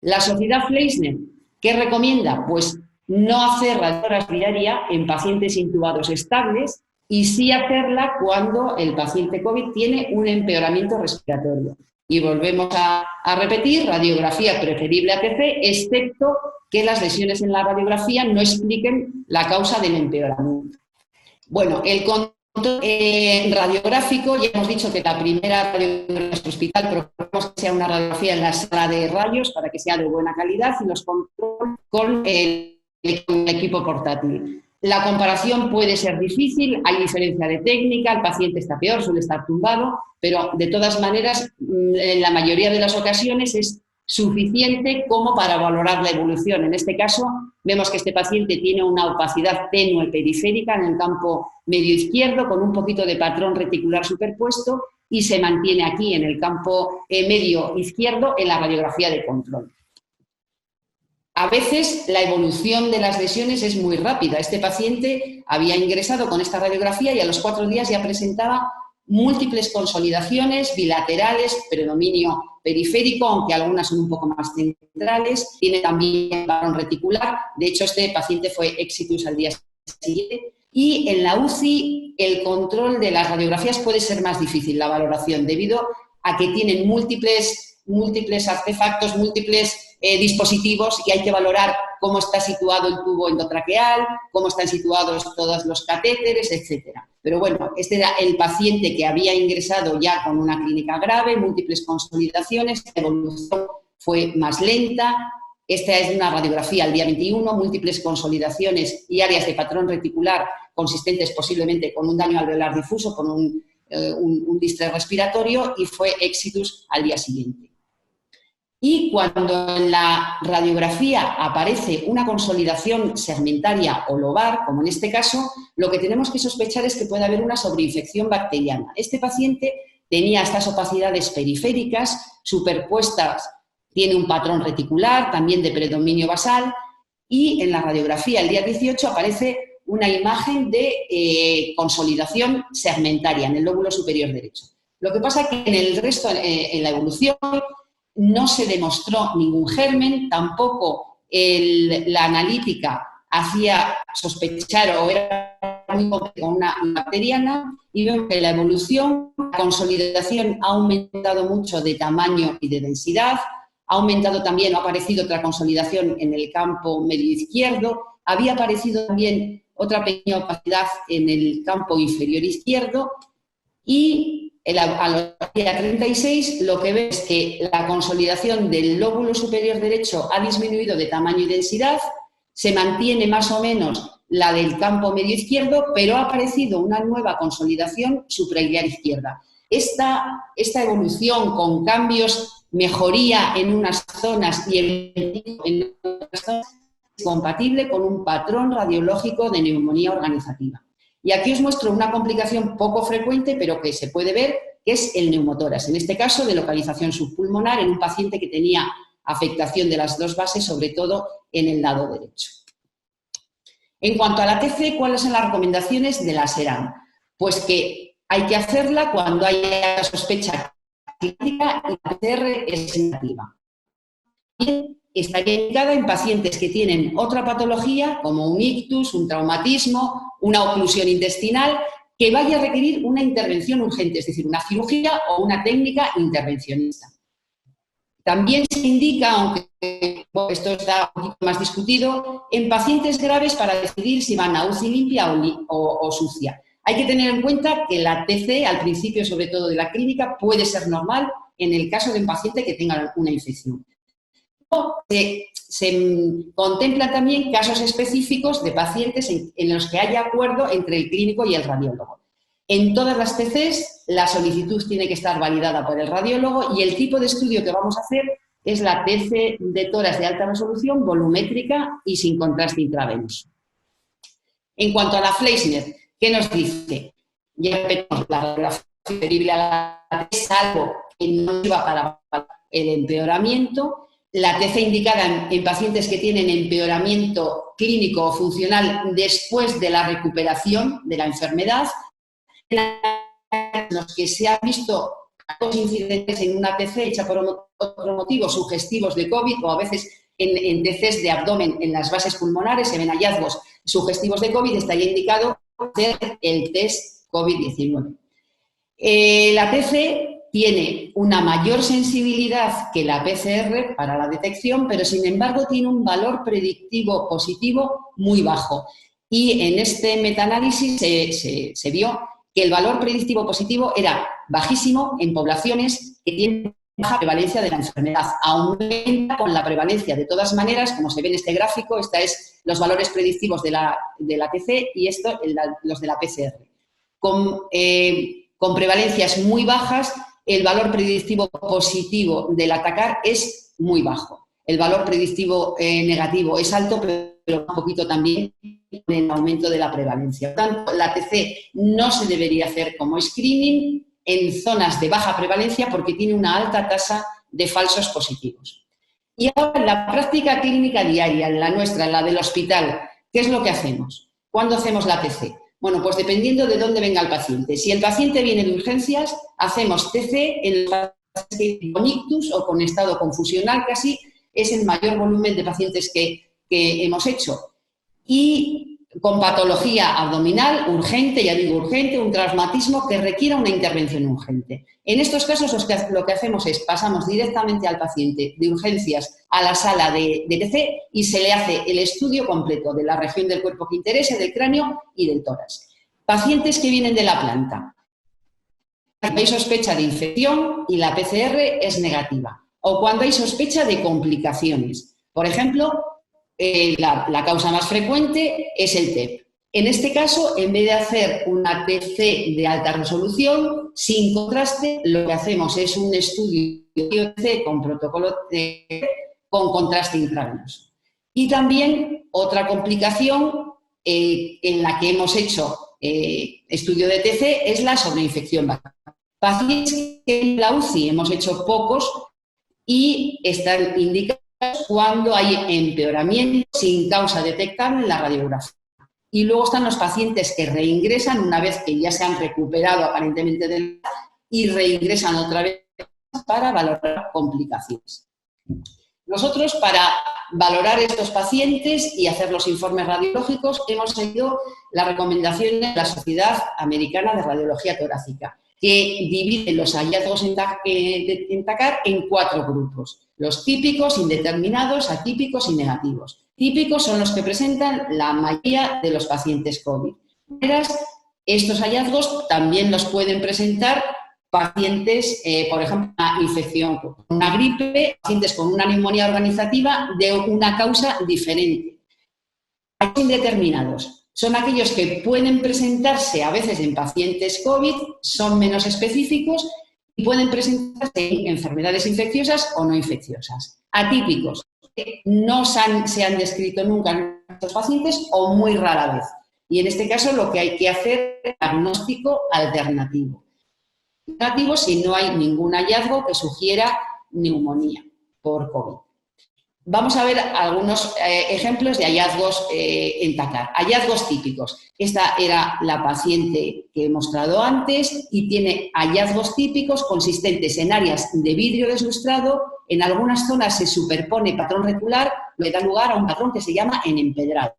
La sociedad Fleissner, ¿qué recomienda? Pues no hacer radiografía diaria en pacientes intubados estables y sí hacerla cuando el paciente COVID tiene un empeoramiento respiratorio. Y volvemos a repetir, radiografía preferible a TC, excepto que las lesiones en la radiografía no expliquen la causa del empeoramiento. Bueno, el control radiográfico, ya hemos dicho que la primera radiografía en el hospital proponemos que sea una radiografía en la sala de rayos para que sea de buena calidad y los control con el equipo portátil. La comparación puede ser difícil, hay diferencia de técnica, el paciente está peor, suele estar tumbado, pero de todas maneras, en la mayoría de las ocasiones es suficiente como para valorar la evolución. En este caso, vemos que este paciente tiene una opacidad tenue periférica en el campo medio izquierdo con un poquito de patrón reticular superpuesto y se mantiene aquí en el campo medio izquierdo en la radiografía de control. A veces la evolución de las lesiones es muy rápida. Este paciente había ingresado con esta radiografía y a los 4 días ya presentaba múltiples consolidaciones bilaterales, predominio periférico, aunque algunas son un poco más centrales. Tiene también patrón reticular. De hecho, este paciente fue exitus al día siguiente. Y en la UCI el control de las radiografías puede ser más difícil, la valoración, debido a que tienen múltiples artefactos, múltiples dispositivos y hay que valorar cómo está situado el tubo endotraqueal, cómo están situados todos los catéteres, etc. Pero bueno, este era el paciente que había ingresado ya con una clínica grave, múltiples consolidaciones, la evolución fue más lenta. Esta es una radiografía al día 21, múltiples consolidaciones y áreas de patrón reticular consistentes posiblemente con un daño alveolar difuso, con un distrés respiratorio y fue exitus al día siguiente. Y cuando en la radiografía aparece una consolidación segmentaria o lobar, como en este caso, lo que tenemos que sospechar es que puede haber una sobreinfección bacteriana. Este paciente tenía estas opacidades periféricas superpuestas, tiene un patrón reticular, también de predominio basal, y en la radiografía el día 18 aparece una imagen de consolidación segmentaria en el lóbulo superior derecho. Lo que pasa es que en el resto, en la evolución, no se demostró ningún germen, tampoco la analítica hacía sospechar o era muy con una bacteriana y vemos que la evolución, la consolidación ha aumentado mucho de tamaño y de densidad, ha aumentado también, ha aparecido otra consolidación en el campo medio izquierdo, había aparecido también otra pequeña opacidad en el campo inferior izquierdo y a los días 36 lo que ve es que la consolidación del lóbulo superior derecho ha disminuido de tamaño y densidad, se mantiene más o menos la del campo medio izquierdo, pero ha aparecido una nueva consolidación suprailiar izquierda. Esta evolución con cambios, mejoría en unas zonas y en otras zonas es compatible con un patrón radiológico de neumonía organizativa. Y aquí os muestro una complicación poco frecuente, pero que se puede ver, que es el neumotórax, en este caso de localización subpulmonar en un paciente que tenía afectación de las dos bases, sobre todo en el lado derecho. En cuanto a la TC, ¿cuáles son las recomendaciones de la SERAM? Pues que hay que hacerla cuando haya sospecha clínica y la PCR es negativa. Y estaría indicada en pacientes que tienen otra patología, como un ictus, un traumatismo, una oclusión intestinal, que vaya a requerir una intervención urgente, es decir, una cirugía o una técnica intervencionista. También se indica, aunque esto está un poquito más discutido, en pacientes graves para decidir si van a UCI limpia o sucia. Hay que tener en cuenta que la TC, al principio sobre todo de la clínica, puede ser normal en el caso de un paciente que tenga una infección. Se contemplan también casos específicos de pacientes en los que haya acuerdo entre el clínico y el radiólogo. En todas las TCs, la solicitud tiene que estar validada por el radiólogo y el tipo de estudio que vamos a hacer es la TC de tórax de alta resolución, volumétrica y sin contraste intravenoso. En cuanto a la Fleischner, ¿qué nos dice? Ya repetimos, la radiografía preferible a la TC, salvo que no sirva para el empeoramiento. La TC indicada en pacientes que tienen empeoramiento clínico o funcional después de la recuperación de la enfermedad, en los que se han visto incidentes en una TC hecha por otro motivo, sugestivos de COVID, o a veces en TCs de abdomen en las bases pulmonares se ven hallazgos sugestivos de COVID, estaría indicado hacer el test COVID-19. La TC tiene una mayor sensibilidad que la PCR para la detección, pero sin embargo tiene un valor predictivo positivo muy bajo. Y en este metaanálisis se vio que el valor predictivo positivo era bajísimo en poblaciones que tienen baja prevalencia de la enfermedad. Aumenta con la prevalencia. De todas maneras, como se ve en este gráfico, esta es los valores predictivos de la TC y esto los de la PCR. Con prevalencias muy bajas, el valor predictivo positivo del atacar es muy bajo. El valor predictivo negativo es alto, pero un poquito también en el aumento de la prevalencia. Por tanto, la TC no se debería hacer como screening en zonas de baja prevalencia porque tiene una alta tasa de falsos positivos. Y ahora, en la práctica clínica diaria, en la nuestra, en la del hospital, ¿qué es lo que hacemos? ¿Cuándo hacemos la TC? Bueno, pues dependiendo de dónde venga el paciente. Si el paciente viene de urgencias, hacemos TC en los pacientes con ictus o con estado confusional casi, es el mayor volumen de pacientes que hemos hecho. Y con patología abdominal urgente, ya digo urgente, un traumatismo que requiera una intervención urgente. En estos casos lo que hacemos es pasamos directamente al paciente de urgencias a la sala de TC y se le hace el estudio completo de la región del cuerpo que interese, del cráneo y del tórax. Pacientes que vienen de la planta. Hay sospecha de infección y la PCR es negativa. O cuando hay sospecha de complicaciones. Por ejemplo, la causa más frecuente es el TEP. En este caso, en vez de hacer una TC de alta resolución, sin contraste, lo que hacemos es un estudio TC con protocolo con contraste intravenoso. Y también otra complicación en la que hemos hecho estudio de TC es la sobreinfección bacteriana. Pacientes que en la UCI hemos hecho pocos y están indicados cuando hay empeoramiento sin causa detectable en la radiografía. Y luego están los pacientes que reingresan una vez que ya se han recuperado aparentemente del y reingresan otra vez para valorar complicaciones. Nosotros, para valorar estos pacientes y hacer los informes radiológicos, hemos seguido las recomendaciones de la Sociedad Americana de Radiología Torácica, que divide los hallazgos en TACAR en 4 grupos. Los típicos, indeterminados, atípicos y negativos. Típicos son los que presentan la mayoría de los pacientes COVID. Estos hallazgos también los pueden presentar pacientes, por ejemplo, una infección, una gripe, pacientes con una neumonía organizativa de una causa diferente. Hay indeterminados. Son aquellos que pueden presentarse a veces en pacientes COVID, son menos específicos y pueden presentarse en enfermedades infecciosas o no infecciosas. Atípicos, que no se han descrito nunca en estos pacientes o muy rara vez. Y en este caso lo que hay que hacer es diagnóstico alternativo. negativo si no hay ningún hallazgo que sugiera neumonía por COVID. Vamos a ver algunos ejemplos de hallazgos en TACAR. Hallazgos típicos. Esta era la paciente que he mostrado antes y tiene hallazgos típicos consistentes en áreas de vidrio deslustrado. En algunas zonas se superpone patrón reticular, lo que da lugar a un patrón que se llama en empedrado.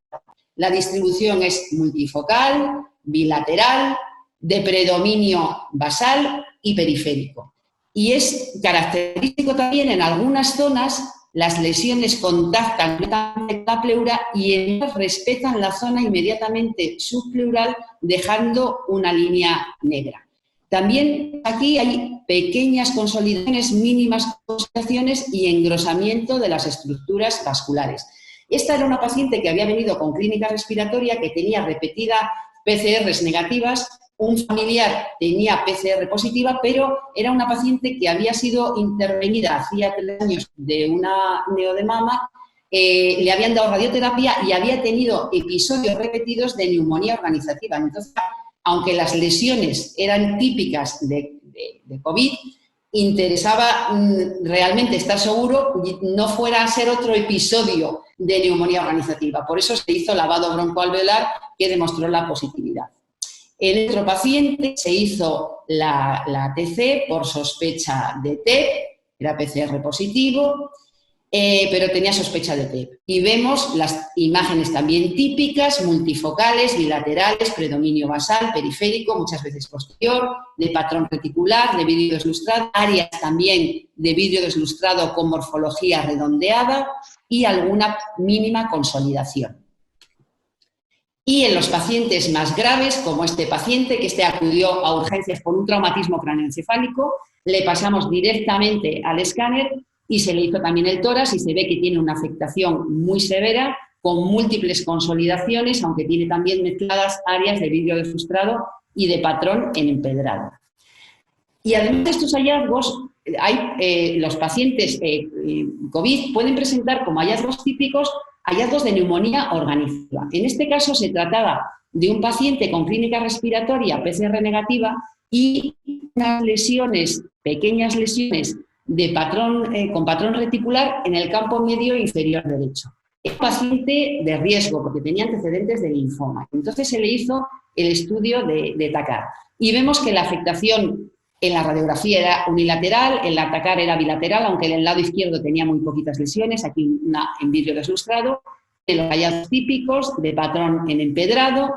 La distribución es multifocal, bilateral, de predominio basal y periférico. Y es característico también en algunas zonas las lesiones contactan la pleura y en ellas respetan la zona inmediatamente subpleural dejando una línea negra. También aquí hay pequeñas consolidaciones, mínimas consolidaciones y engrosamiento de las estructuras vasculares. Esta era una paciente que había venido con clínica respiratoria, que tenía repetidas PCRs negativas. Un familiar tenía PCR positiva, pero era una paciente que había sido intervenida hacía 3 años de una neodemama, le habían dado radioterapia y había tenido episodios repetidos de neumonía organizativa. Entonces, aunque las lesiones eran típicas de COVID, interesaba realmente estar seguro no fuera a ser otro episodio de neumonía organizativa. Por eso se hizo lavado broncoalveolar que demostró la positividad. En otro paciente se hizo la TC por sospecha de TEP, era PCR positivo, pero tenía sospecha de TEP. Y vemos las imágenes también típicas, multifocales, bilaterales, predominio basal, periférico, muchas veces posterior, de patrón reticular, de vidrio deslustrado, áreas también de vidrio deslustrado con morfología redondeada y alguna mínima consolidación. Y en los pacientes más graves, como este paciente, que acudió a urgencias por un traumatismo craneoencefálico, le pasamos directamente al escáner y se le hizo también el tórax y se ve que tiene una afectación muy severa, con múltiples consolidaciones, aunque tiene también mezcladas áreas de vidrio deslustrado y de patrón en empedrado. Y además de estos hallazgos, los pacientes COVID pueden presentar como hallazgos típicos hallazgos de neumonía organizativa. En este caso se trataba de un paciente con clínica respiratoria PCR negativa y unas lesiones, pequeñas lesiones de patrón, con patrón reticular en el campo medio inferior derecho. Es un paciente de riesgo porque tenía antecedentes de linfoma. Entonces se le hizo el estudio de TACAR y vemos que la afectación en la radiografía era unilateral, en la TACAR era bilateral, aunque en el lado izquierdo tenía muy poquitas lesiones, aquí una en vidrio deslustrado, en los hallazgos típicos de patrón en empedrado,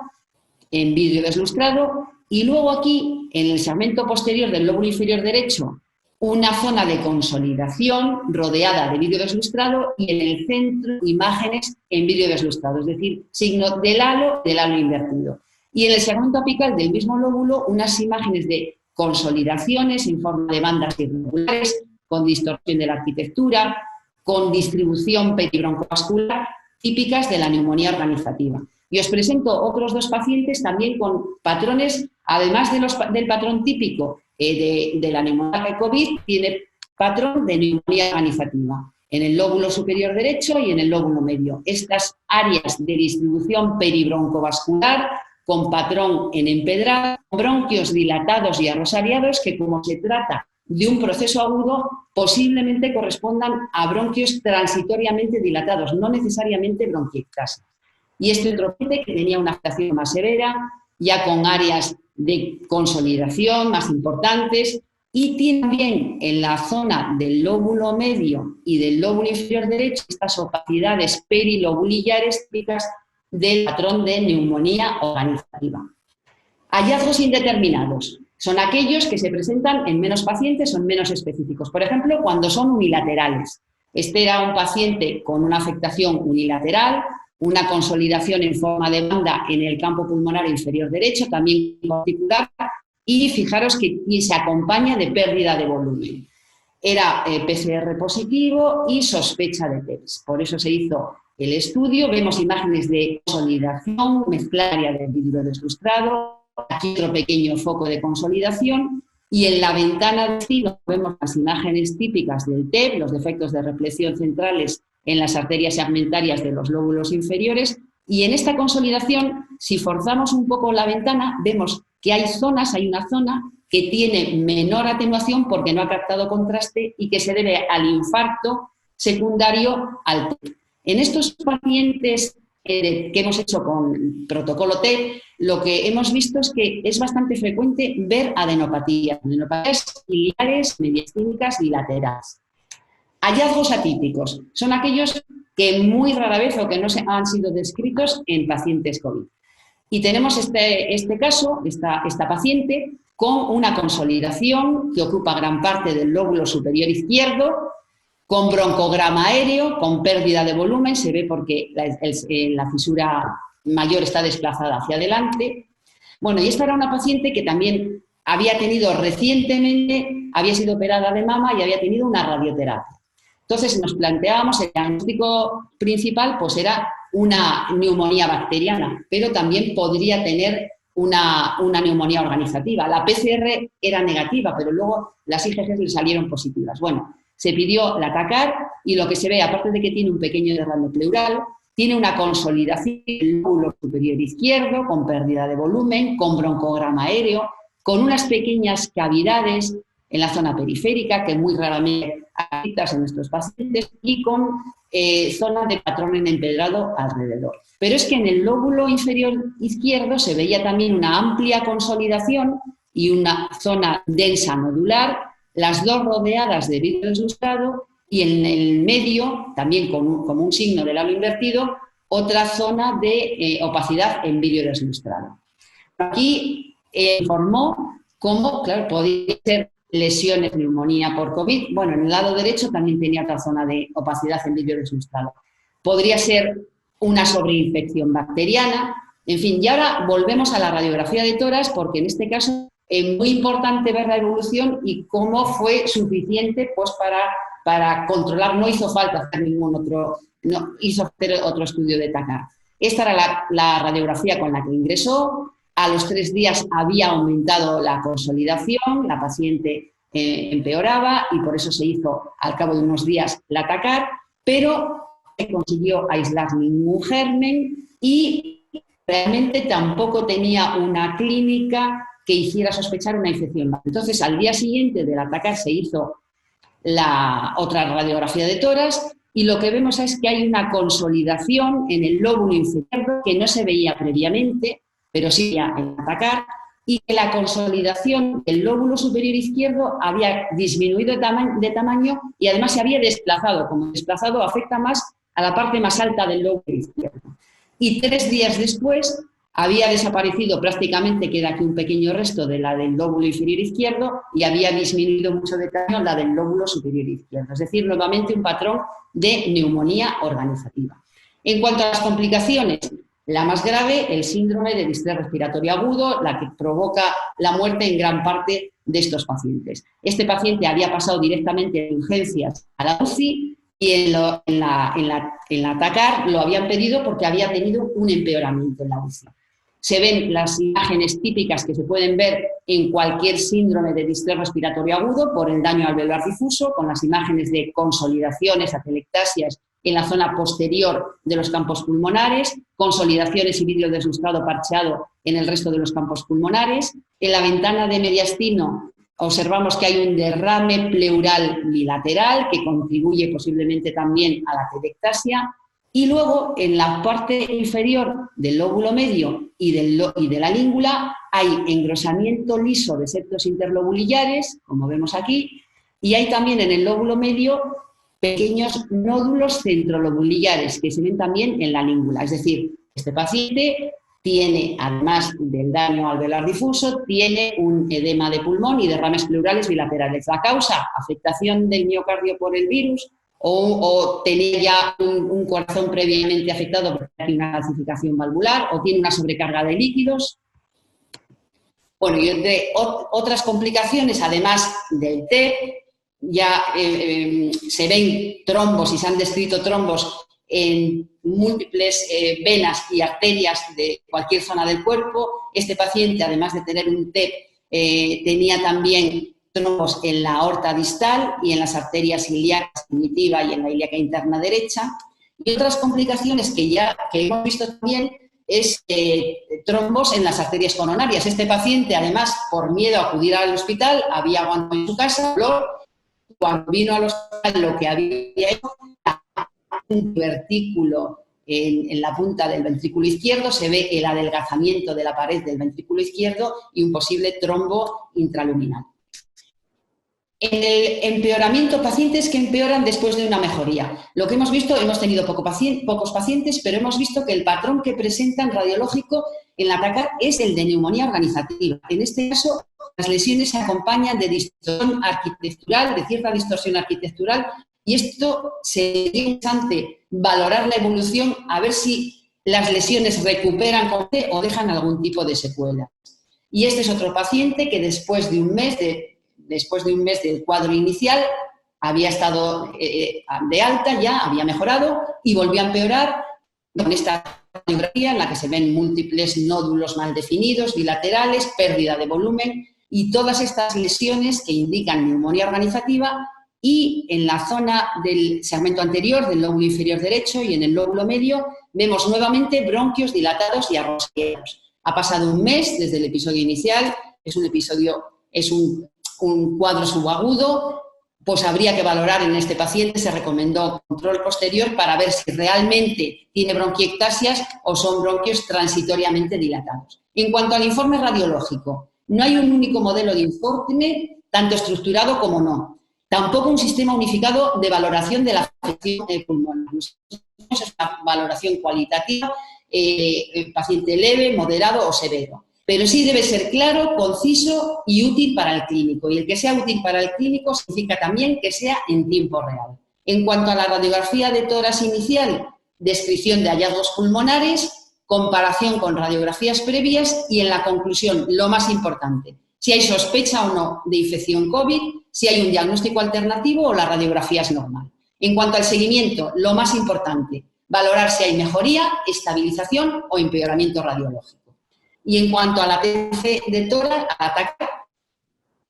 en vidrio deslustrado, y luego aquí, en el segmento posterior del lóbulo inferior derecho, una zona de consolidación rodeada de vidrio deslustrado y en el centro imágenes en vidrio deslustrado, es decir, signo del halo invertido. Y en el segmento apical del mismo lóbulo, unas imágenes de consolidaciones en forma de bandas irregulares, con distorsión de la arquitectura, con distribución peribroncovascular, típicas de la neumonía organizativa. Y os presento otros 2 pacientes también con patrones, además del patrón típico de la neumonía de COVID, tiene patrón de neumonía organizativa en el lóbulo superior derecho y en el lóbulo medio. Estas áreas de distribución peribroncovascular con patrón en empedrado, bronquios dilatados y arrosariados que, como se trata de un proceso agudo, posiblemente correspondan a bronquios transitoriamente dilatados, no necesariamente bronquiectasis. Y este otro paciente que tenía una afectación más severa, ya con áreas de consolidación más importantes, y tiene también en la zona del lóbulo medio y del lóbulo inferior derecho estas opacidades perilobulillares típicas del patrón de neumonía organizativa. Hallazgos indeterminados son aquellos que se presentan en menos pacientes, son menos específicos. Por ejemplo, cuando son unilaterales. Este era un paciente con una afectación unilateral, una consolidación en forma de banda en el campo pulmonar inferior derecho, también particular, y fijaros que se acompaña de pérdida de volumen. Era PCR positivo y sospecha de TEPS. Por eso se hizo el estudio. Vemos imágenes de consolidación, mezclaria de vidrio deslustrado, aquí otro pequeño foco de consolidación, y en la ventana de destino vemos las imágenes típicas del TEP, los defectos de reflexión centrales en las arterias segmentarias de los lóbulos inferiores, y en esta consolidación, si forzamos un poco la ventana, vemos que hay una zona que tiene menor atenuación porque no ha captado contraste y que se debe al infarto secundario al TEP. En estos pacientes que hemos hecho con protocolo TEP, lo que hemos visto es que es bastante frecuente ver adenopatías ciliares, mediastínicas y laterales. Hallazgos atípicos son aquellos que muy rara vez o que no han sido descritos en pacientes COVID. Y tenemos este caso, esta paciente, con una consolidación que ocupa gran parte del lóbulo superior izquierdo, con broncograma aéreo, con pérdida de volumen, se ve porque la fisura mayor está desplazada hacia adelante. Bueno, y esta era una paciente que también había tenido recientemente, había sido operada de mama y había tenido una radioterapia. Entonces nos planteábamos, el diagnóstico principal pues era una neumonía bacteriana, pero también podría tener una neumonía organizativa. La PCR era negativa, pero luego las IgG le salieron positivas. Bueno, se pidió la TACAR y lo que se ve, aparte de que tiene un pequeño derrame pleural, tiene una consolidación del lóbulo superior izquierdo, con pérdida de volumen, con broncograma aéreo, con unas pequeñas cavidades en la zona periférica, que muy raramente hay en nuestros pacientes, y con zonas de patrón en empedrado alrededor. Pero es que en el lóbulo inferior izquierdo se veía también una amplia consolidación y una zona densa nodular, las dos rodeadas de vidrio deslustrado y en el medio, también como un signo del halo invertido, otra zona de opacidad en vidrio deslustrado. Aquí informó cómo, claro, podía ser lesiones, neumonía por COVID. Bueno, en el lado derecho también tenía otra zona de opacidad en vidrio deslustrado. Podría ser una sobreinfección bacteriana, en fin. Y ahora volvemos a la radiografía de tórax porque en este caso es muy importante ver la evolución y cómo fue suficiente pues, para controlar. No hizo falta hacer otro estudio de TACAR. Esta era la radiografía con la que ingresó. A los 3 días había aumentado la consolidación, la paciente empeoraba y por eso se hizo al cabo de unos días la TACAR, pero no se consiguió aislar ningún germen y realmente tampoco tenía una clínica que hiciera sospechar una infección. Entonces, al día siguiente de la TACAR se hizo la otra radiografía de tórax y lo que vemos es que hay una consolidación en el lóbulo inferior que no se veía previamente, pero sí en la TACAR, y que la consolidación del lóbulo superior izquierdo había disminuido de tamaño y además se había desplazado. Como desplazado afecta más a la parte más alta del lóbulo izquierdo. Y 3 días después había desaparecido prácticamente, queda aquí un pequeño resto de la del lóbulo inferior izquierdo y había disminuido mucho de tamaño la del lóbulo superior izquierdo. Es decir, nuevamente un patrón de neumonía organizativa. En cuanto a las complicaciones, la más grave, el síndrome de distrés respiratorio agudo, la que provoca la muerte en gran parte de estos pacientes. Este paciente había pasado directamente de urgencias a la UCI y en la TACAR lo habían pedido porque había tenido un empeoramiento en la UCI. Se ven las imágenes típicas que se pueden ver en cualquier síndrome de distrés respiratorio agudo por el daño alveolar difuso, con las imágenes de consolidaciones, atelectasias en la zona posterior de los campos pulmonares, consolidaciones y vidrio deslustrado parcheado en el resto de los campos pulmonares. En la ventana de mediastino observamos que hay un derrame pleural bilateral que contribuye posiblemente también a la atelectasia. Y luego, en la parte inferior del lóbulo medio y de la língula, hay engrosamiento liso de septos interlobulillares, como vemos aquí, y hay también en el lóbulo medio pequeños nódulos centrolobulillares que se ven también en la língula. Es decir, este paciente tiene, además del daño alveolar difuso, tiene un edema de pulmón y derrames pleurales bilaterales. La causa, afectación del miocardio por el virus, o tenía ya un corazón previamente afectado porque tiene una calcificación valvular, o tiene una sobrecarga de líquidos. Bueno, y entre otras complicaciones, además del TEP, ya se ven trombos y se han descrito trombos en múltiples venas y arterias de cualquier zona del cuerpo. Este paciente, además de tener un TEP, tenía también trombos en la aorta distal y en las arterias ilíacas primitiva y en la ilíaca interna derecha. Y otras complicaciones que hemos visto también es trombos en las arterias coronarias. Este paciente, además, por miedo a acudir al hospital, había aguantado en su casa, cuando vino al hospital lo que había hecho era un vertículo en la punta del ventrículo izquierdo, se ve el adelgazamiento de la pared del ventrículo izquierdo y un posible trombo intraluminal. En el empeoramiento, pacientes que empeoran después de una mejoría. Lo que hemos visto, hemos tenido pocos pacientes, pero hemos visto que el patrón que presentan radiológico en la TACAR es el de neumonía organizativa. En este caso, las lesiones se acompañan de distorsión arquitectural, de cierta distorsión arquitectural, y esto sería interesante valorar la evolución, a ver si las lesiones recuperan o dejan algún tipo de secuela. Y este es otro paciente que después de un mes del cuadro inicial había estado de alta ya, había mejorado y volvió a empeorar con esta radiografía en la que se ven múltiples nódulos mal definidos, bilaterales, pérdida de volumen y todas estas lesiones que indican neumonía organizativa. Y en la zona del segmento anterior, del lóbulo inferior derecho y en el lóbulo medio, vemos nuevamente bronquios dilatados y arrosqueados. Ha pasado un mes desde el episodio inicial, es un cuadro subagudo, pues habría que valorar en este paciente, se recomendó control posterior para ver si realmente tiene bronquiectasias o son bronquios transitoriamente dilatados. En cuanto al informe radiológico, no hay un único modelo de informe, tanto estructurado como no. Tampoco un sistema unificado de valoración de la afección pulmonar. Es una valoración cualitativa, paciente leve, moderado o severo. Pero sí debe ser claro, conciso y útil para el clínico. Y el que sea útil para el clínico significa también que sea en tiempo real. En cuanto a la radiografía de tórax inicial, descripción de hallazgos pulmonares, comparación con radiografías previas y en la conclusión, lo más importante, si hay sospecha o no de infección COVID, si hay un diagnóstico alternativo o la radiografía es normal. En cuanto al seguimiento, lo más importante, valorar si hay mejoría, estabilización o empeoramiento radiológico. Y en cuanto a la TC de tórax, a atacar,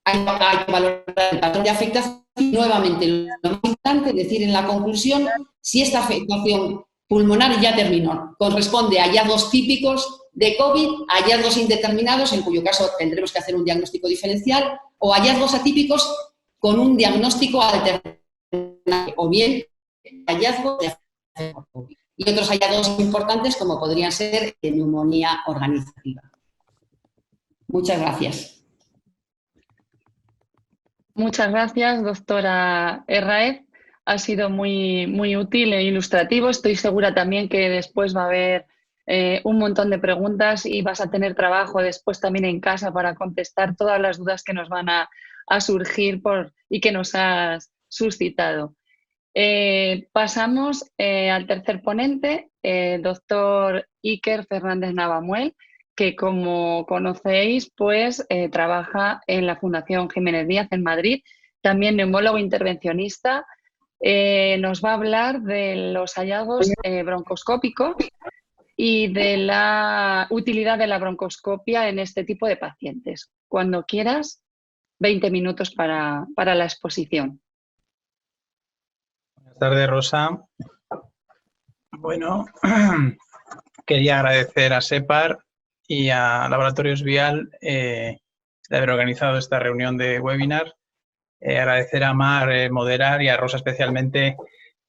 hay que valorar el patrón de afectación. Nuevamente, lo más importante es decir en la conclusión si esta afectación pulmonar ya terminó, corresponde a hallazgos típicos de COVID, hallazgos indeterminados, en cuyo caso tendremos que hacer un diagnóstico diferencial, o hallazgos atípicos con un diagnóstico alternativo, o bien hallazgos de COVID. Y otros hallazgos importantes como podrían ser neumonía organizativa. Muchas gracias. Muchas gracias, doctora Herráez. Ha sido muy útil e ilustrativo. Estoy segura también que después va a haber un montón de preguntas y vas a tener trabajo después también en casa para contestar todas las dudas que nos van a surgir y que nos has suscitado. Pasamos al tercer ponente, doctor Iker Fernández Navamuel, que como conocéis, pues trabaja en la Fundación Jiménez Díaz en Madrid, también neumólogo intervencionista. Nos va a hablar de los hallazgos broncoscópicos y de la utilidad de la broncoscopia en este tipo de pacientes. Cuando quieras, 20 minutos para la exposición. Buenas tardes, Rosa. Bueno, quería agradecer a SEPAR y a Laboratorios Vial de haber organizado esta reunión de webinar. Agradecer a Mar moderar y a Rosa especialmente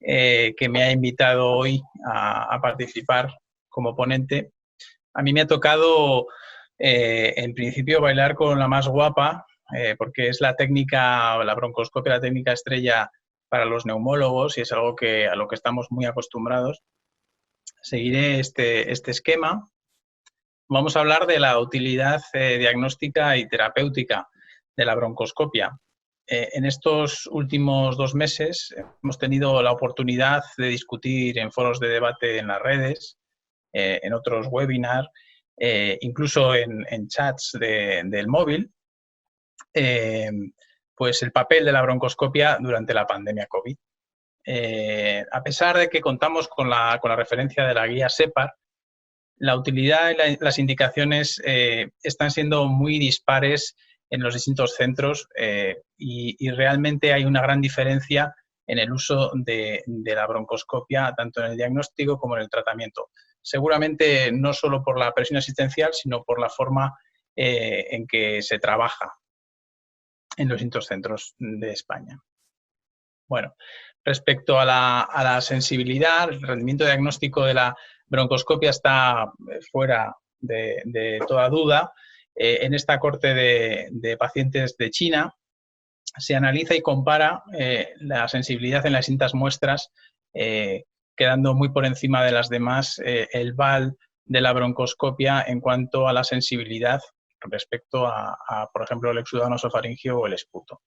que me ha invitado hoy a participar como ponente. A mí me ha tocado en principio bailar con la más guapa porque es la técnica, la broncoscopia, la técnica estrella para los neumólogos y es algo a lo que estamos muy acostumbrados. Seguiré este esquema. Vamos a hablar de la utilidad diagnóstica y terapéutica de la broncoscopia. En estos últimos 2 meses hemos tenido la oportunidad de discutir en foros de debate en las redes, en otros webinars, incluso en chats del móvil, pues el papel de la broncoscopia durante la pandemia COVID. A pesar de que contamos con la referencia de la guía SEPAR, la utilidad y las indicaciones están siendo muy dispares en los distintos centros y realmente hay una gran diferencia en el uso de la broncoscopia, tanto en el diagnóstico como en el tratamiento. seguramente no solo por la presión asistencial, sino por la forma en que se trabaja en los distintos centros de España. Bueno, respecto a la sensibilidad, el rendimiento diagnóstico de la broncoscopia está fuera de toda duda. En esta corte de pacientes de China se analiza y compara la sensibilidad en las distintas muestras, quedando muy por encima de las demás el VAL de la broncoscopia en cuanto a la sensibilidad respecto a por ejemplo, el exudado nasofaringeo o el esputo.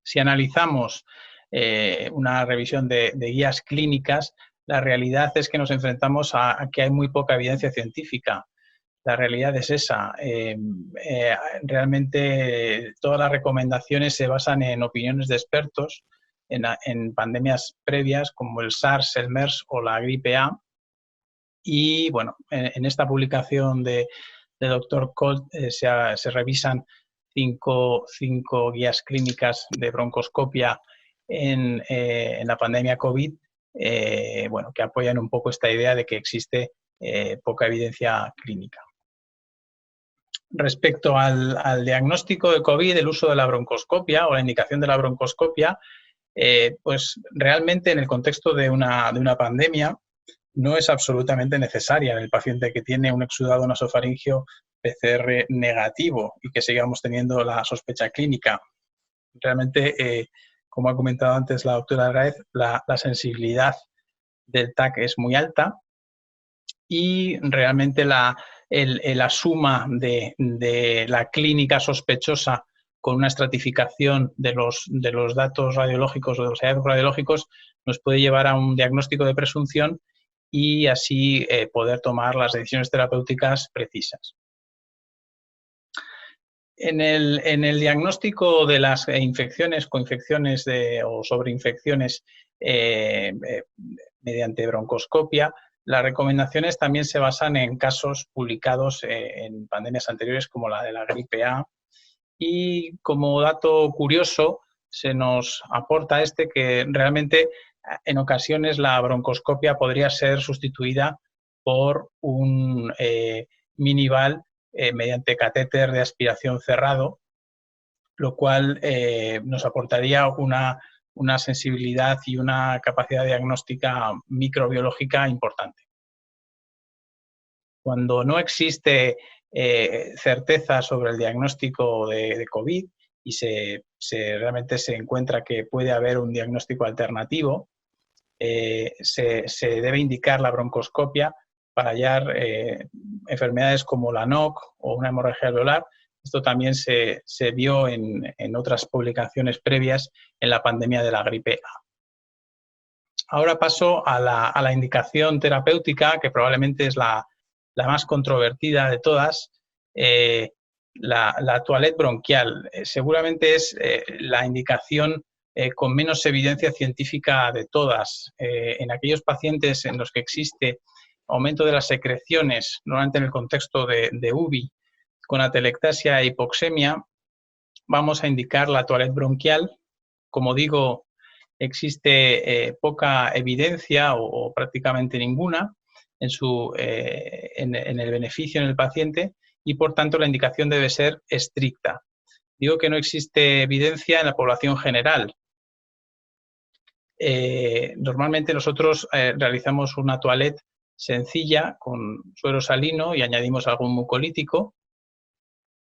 Si analizamos una revisión de guías clínicas, la realidad es que nos enfrentamos a que hay muy poca evidencia científica. La realidad es esa. Realmente todas las recomendaciones se basan en opiniones de expertos en pandemias previas como el SARS, el MERS o la gripe A. Y bueno, en esta publicación de Dr. Colt se revisan cinco guías clínicas de broncoscopia en la pandemia COVID, bueno, que apoyan un poco esta idea de que existe poca evidencia clínica. Respecto al diagnóstico de COVID, el uso de la broncoscopia o la indicación de la broncoscopia, pues realmente en el contexto de una pandemia no es absolutamente necesaria en el paciente que tiene un exudado nasofaringeo PCR negativo y que sigamos teniendo la sospecha clínica. Realmente, como ha comentado antes la doctora Graez, la sensibilidad del TAC es muy alta y realmente la suma de la clínica sospechosa con una estratificación de los datos radiológicos o de los hallazgos radiológicos nos puede llevar a un diagnóstico de presunción y así poder tomar las decisiones terapéuticas precisas. En el diagnóstico de las infecciones, coinfecciones o sobreinfecciones mediante broncoscopia, las recomendaciones también se basan en casos publicados en pandemias anteriores como la de la gripe A. Y como dato curioso se nos aporta que realmente en ocasiones la broncoscopia podría ser sustituida por un mini-VAL mediante catéter de aspiración cerrado, lo cual nos aportaría una sensibilidad y una capacidad diagnóstica microbiológica importante. Cuando no existe certeza sobre el diagnóstico de COVID y realmente se encuentra que puede haber un diagnóstico alternativo, se debe indicar la broncoscopia para hallar enfermedades como la NOC o una hemorragia alveolar. Esto también se vio en otras publicaciones previas en la pandemia de la gripe A. Ahora paso a la indicación terapéutica, que probablemente es la más controvertida de todas, la toilette bronquial. Seguramente es la indicación con menos evidencia científica de todas. En aquellos pacientes en los que existe aumento de las secreciones, normalmente en el contexto de UBI, con atelectasia e hipoxemia, vamos a indicar la toilette bronquial. Como digo, existe poca evidencia o prácticamente ninguna en el beneficio en el paciente y, por tanto, la indicación debe ser estricta. Digo que no existe evidencia en la población general. Normalmente nosotros realizamos una toilette sencilla con suero salino y añadimos algún mucolítico.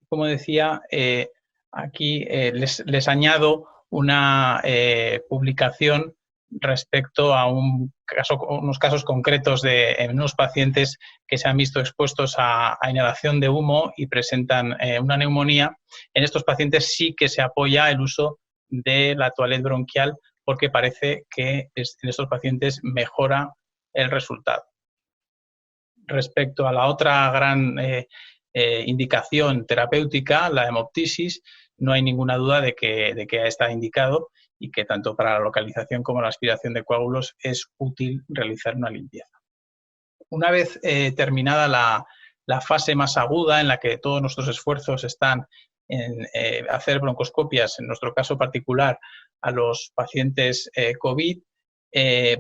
Como decía, aquí les añado una publicación respecto a unos casos concretos en unos pacientes que se han visto expuestos a inhalación de humo y presentan una neumonía. En estos pacientes sí que se apoya el uso de la toilette bronquial porque parece que en estos pacientes mejora el resultado. Respecto a la otra gran indicación terapéutica, la hemoptisis, no hay ninguna duda de que está indicado y que tanto para la localización como la aspiración de coágulos es útil realizar una limpieza. Una vez terminada la fase más aguda en la que todos nuestros esfuerzos están en hacer broncoscopias, en nuestro caso particular, a los pacientes COVID,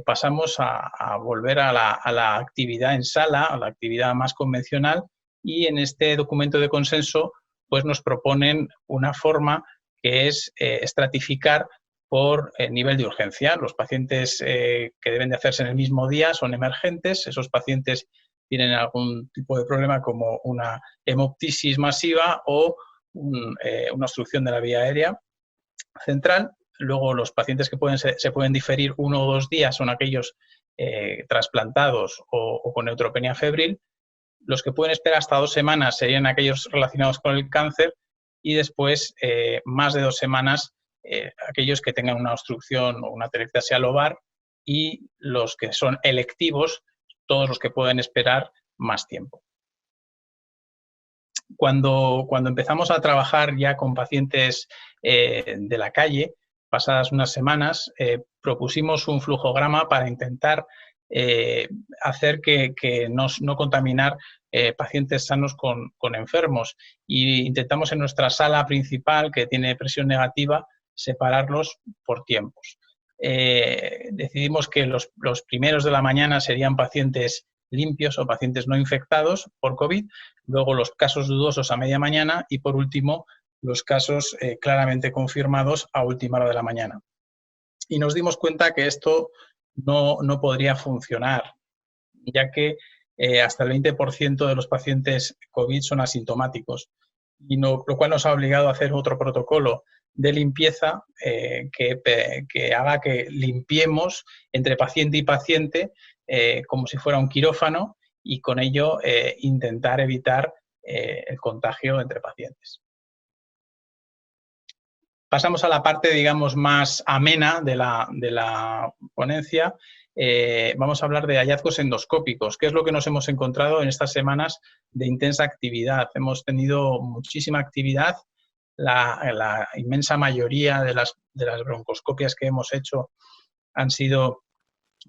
pasamos a volver a la actividad en sala, a la actividad más convencional, y en este documento de consenso pues nos proponen una forma que es estratificar por nivel de urgencia. Los pacientes que deben de hacerse en el mismo día son emergentes. Esos pacientes tienen algún tipo de problema como una hemoptisis masiva o una obstrucción de la vía aérea central. Luego los pacientes que se pueden diferir 1 o 2 días son aquellos trasplantados o con neutropenia febril. Los que pueden esperar hasta 2 semanas serían aquellos relacionados con el cáncer, y después más de 2 semanas aquellos que tengan una obstrucción o una atelectasia lobar, y los que son electivos, todos los que pueden esperar más tiempo. Cuando empezamos a trabajar ya con pacientes de la calle, pasadas unas semanas, propusimos un flujograma para intentar hacer que no contaminar pacientes sanos con enfermos, y intentamos en nuestra sala principal, que tiene presión negativa, separarlos por tiempos. Decidimos que los primeros de la mañana serían pacientes limpios o pacientes no infectados por COVID, luego los casos dudosos a media mañana y por último los casos claramente confirmados a última hora de la mañana. Y nos dimos cuenta que esto no podría funcionar, ya que hasta el 20% de los pacientes COVID son asintomáticos, lo cual nos ha obligado a hacer otro protocolo de limpieza que haga que limpiemos entre paciente y paciente como si fuera un quirófano, y con ello intentar evitar el contagio entre pacientes. Pasamos a la parte, digamos, más amena de la ponencia. Vamos a hablar de hallazgos endoscópicos. ¿Qué es lo que nos hemos encontrado en estas semanas de intensa actividad? Hemos tenido muchísima actividad. La inmensa mayoría de las broncoscopias que hemos hecho han sido,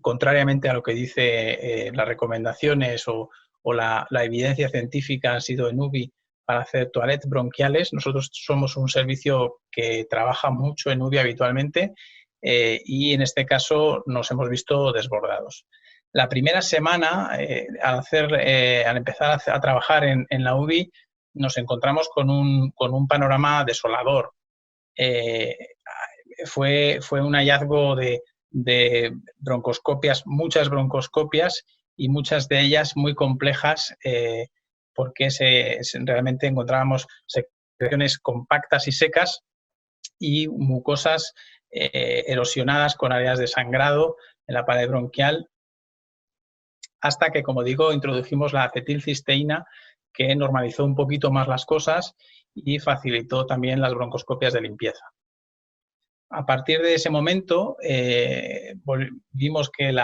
contrariamente a lo que dice las recomendaciones o la evidencia científica, han sido en UBI para hacer toilettes bronquiales. Nosotros somos un servicio que trabaja mucho en UBI habitualmente y en este caso nos hemos visto desbordados. La primera semana, al empezar a trabajar en la UBI, nos encontramos con un panorama desolador. Fue un hallazgo de broncoscopias, muchas broncoscopias, y muchas de ellas muy complejas, porque realmente encontrábamos secreciones compactas y secas y mucosas erosionadas con áreas de sangrado en la pared bronquial, hasta que, como digo, introdujimos la acetilcisteína, que normalizó un poquito más las cosas y facilitó también las broncoscopias de limpieza. A partir de ese momento vimos que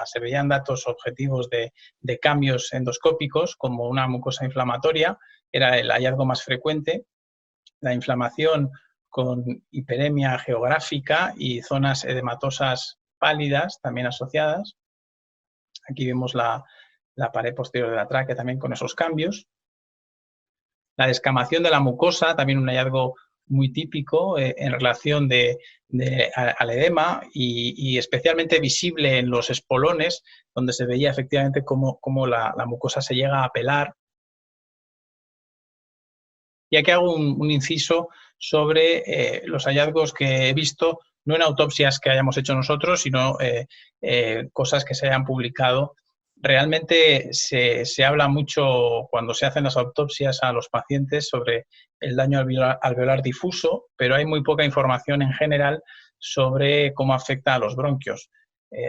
se veían datos objetivos de cambios endoscópicos, como una mucosa inflamatoria, era el hallazgo más frecuente, la inflamación con hiperemia geográfica y zonas edematosas pálidas también asociadas. Aquí vemos la pared posterior de la tráquea también con esos cambios. La descamación de la mucosa, también un hallazgo muy típico en relación al edema y especialmente visible en los espolones, donde se veía efectivamente cómo la mucosa se llega a pelar. Y aquí hago un inciso sobre los hallazgos que he visto, no en autopsias que hayamos hecho nosotros, sino cosas que se hayan publicado. Realmente se habla mucho cuando se hacen las autopsias a los pacientes sobre el daño alveolar difuso, pero hay muy poca información en general sobre cómo afecta a los bronquios.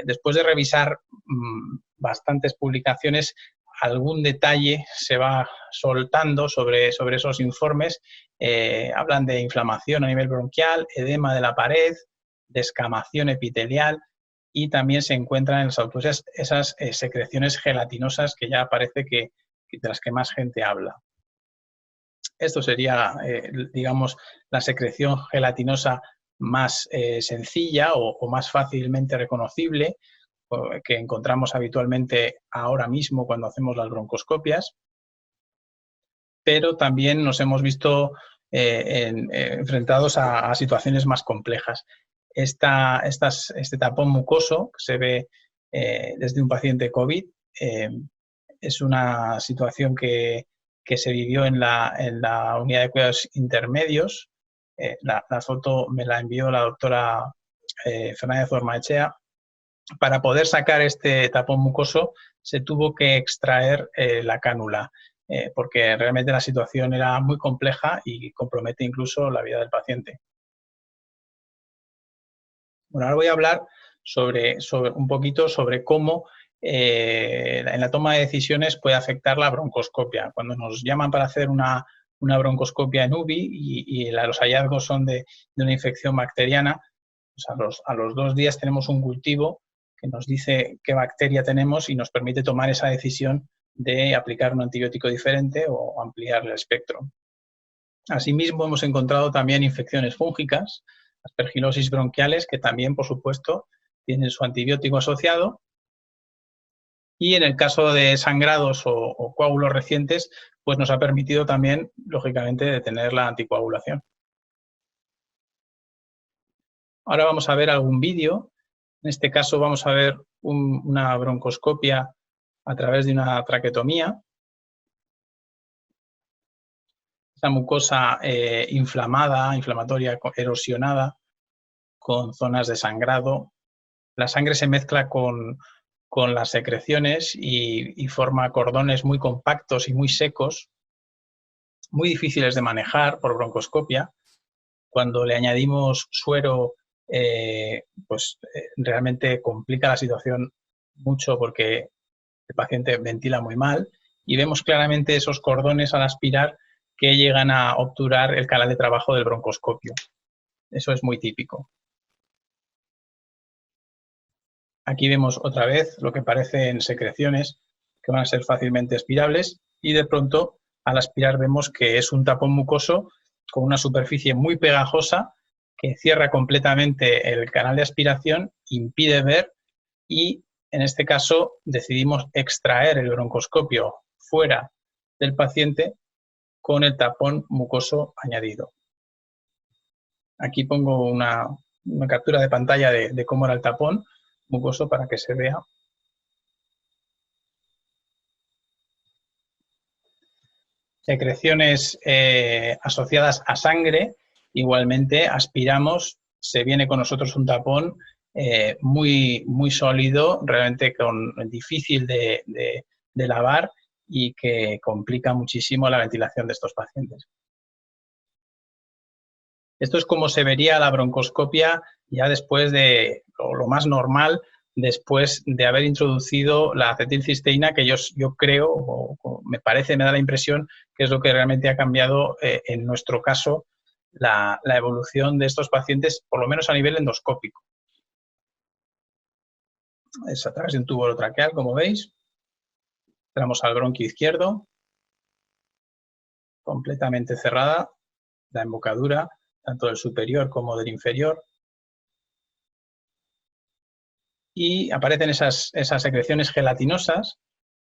Después de revisar bastantes publicaciones, algún detalle se va soltando sobre esos informes. Hablan de inflamación a nivel bronquial, edema de la pared, descamación epitelial, y también se encuentran en las autopsias esas secreciones gelatinosas que ya parece que de las que más gente habla. Esto sería, digamos, la secreción gelatinosa más sencilla o más fácilmente reconocible, que encontramos habitualmente ahora mismo cuando hacemos las broncoscopias, pero también nos hemos visto enfrentados a situaciones más complejas. este tapón mucoso que se ve desde un paciente COVID. Es una situación que se vivió en la unidad de cuidados intermedios. La foto me la envió la doctora Fernández Ormaechea. Para poder sacar este tapón mucoso se tuvo que extraer la cánula, porque realmente la situación era muy compleja y compromete incluso la vida del paciente. Bueno, ahora voy a hablar un poquito sobre cómo en la toma de decisiones puede afectar la broncoscopia. Cuando nos llaman para hacer una broncoscopia en UBI y los hallazgos son de una infección bacteriana, pues a los 2 días tenemos un cultivo que nos dice qué bacteria tenemos y nos permite tomar esa decisión de aplicar un antibiótico diferente o ampliar el espectro. Asimismo, hemos encontrado también infecciones fúngicas, aspergilosis bronquiales, que también, por supuesto, tienen su antibiótico asociado. Y en el caso de sangrados o coágulos recientes, pues nos ha permitido también, lógicamente, detener la anticoagulación. Ahora vamos a ver algún vídeo. En este caso vamos a ver una broncoscopia a través de una traquetomía. Esa mucosa inflamatoria, erosionada, con zonas de sangrado. La sangre se mezcla con las secreciones y forma cordones muy compactos y muy secos, muy difíciles de manejar por broncoscopia. Cuando le añadimos suero, realmente complica la situación mucho porque el paciente ventila muy mal y vemos claramente esos cordones al aspirar que llegan a obturar el canal de trabajo del broncoscopio. Eso es muy típico. Aquí vemos otra vez lo que parecen secreciones que van a ser fácilmente aspirables y de pronto al aspirar vemos que es un tapón mucoso con una superficie muy pegajosa que cierra completamente el canal de aspiración, impide ver y en este caso decidimos extraer el broncoscopio fuera del paciente con el tapón mucoso añadido. Aquí pongo una captura de pantalla de cómo era el tapón mucoso para que se vea. Secreciones asociadas a sangre, igualmente aspiramos, se viene con nosotros un tapón muy sólido, realmente difícil de lavar y que complica muchísimo la ventilación de estos pacientes. Esto es como se vería la broncoscopia ya después de, o lo más normal, después de haber introducido la acetilcisteína, que yo creo, o me da la impresión que es lo que realmente ha cambiado en nuestro caso la evolución de estos pacientes, por lo menos a nivel endoscópico. Es a través de un tubo orotraqueal, como veis. Entramos al bronquio izquierdo, completamente cerrada, la embocadura, tanto del superior como del inferior. Y aparecen esas secreciones gelatinosas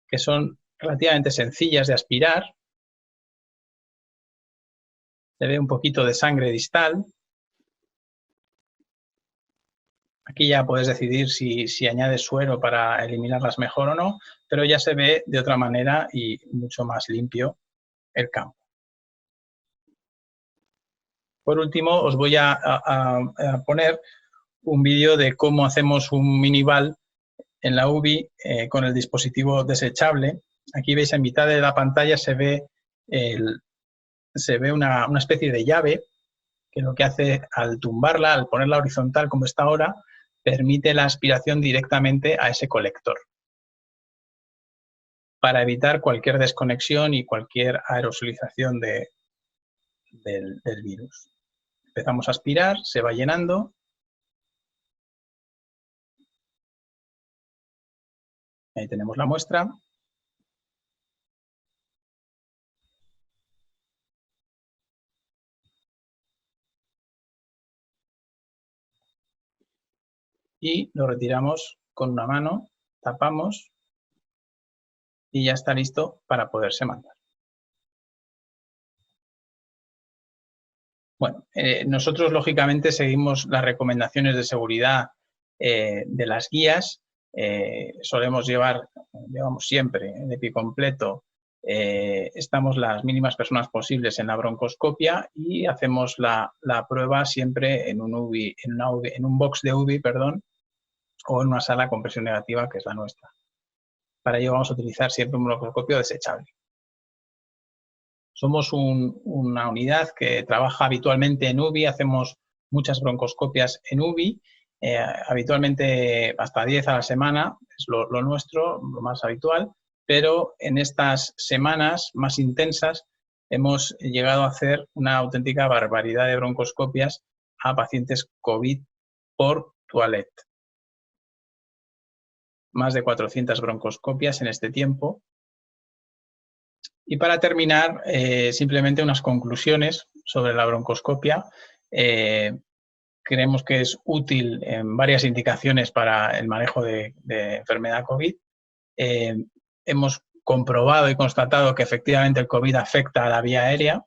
que son relativamente sencillas de aspirar. Se ve un poquito de sangre distal. Aquí ya puedes decidir si añades suero para eliminarlas mejor o no, pero ya se ve de otra manera y mucho más limpio el campo. Por último, os voy a poner un vídeo de cómo hacemos un minival en la UBI con el dispositivo desechable. Aquí veis en mitad de la pantalla se ve una especie de llave que lo que hace al tumbarla, al ponerla horizontal como está ahora, permite la aspiración directamente a ese colector para evitar cualquier desconexión y cualquier aerosolización del virus. Empezamos a aspirar, se va llenando. Ahí tenemos la muestra. Y lo retiramos con una mano, tapamos y ya está listo para poderse mandar. Bueno, nosotros lógicamente seguimos las recomendaciones de seguridad de las guías. Solemos llevamos siempre el EPI completo. Estamos las mínimas personas posibles en la broncoscopia y hacemos la prueba siempre en un box de UVI, perdón, o en una sala con presión negativa, que es la nuestra. Para ello vamos a utilizar siempre un broncoscopio desechable. Somos una unidad que trabaja habitualmente en UVI, hacemos muchas broncoscopias en UVI, habitualmente hasta 10 a la semana, es lo nuestro, lo más habitual, pero en estas semanas más intensas hemos llegado a hacer una auténtica barbaridad de broncoscopias a pacientes COVID por Toilet. Más de 400 broncoscopias en este tiempo. Y para terminar, simplemente unas conclusiones sobre la broncoscopia. Creemos que es útil en varias indicaciones para el manejo de enfermedad COVID. Hemos comprobado y constatado que efectivamente el COVID afecta a la vía aérea,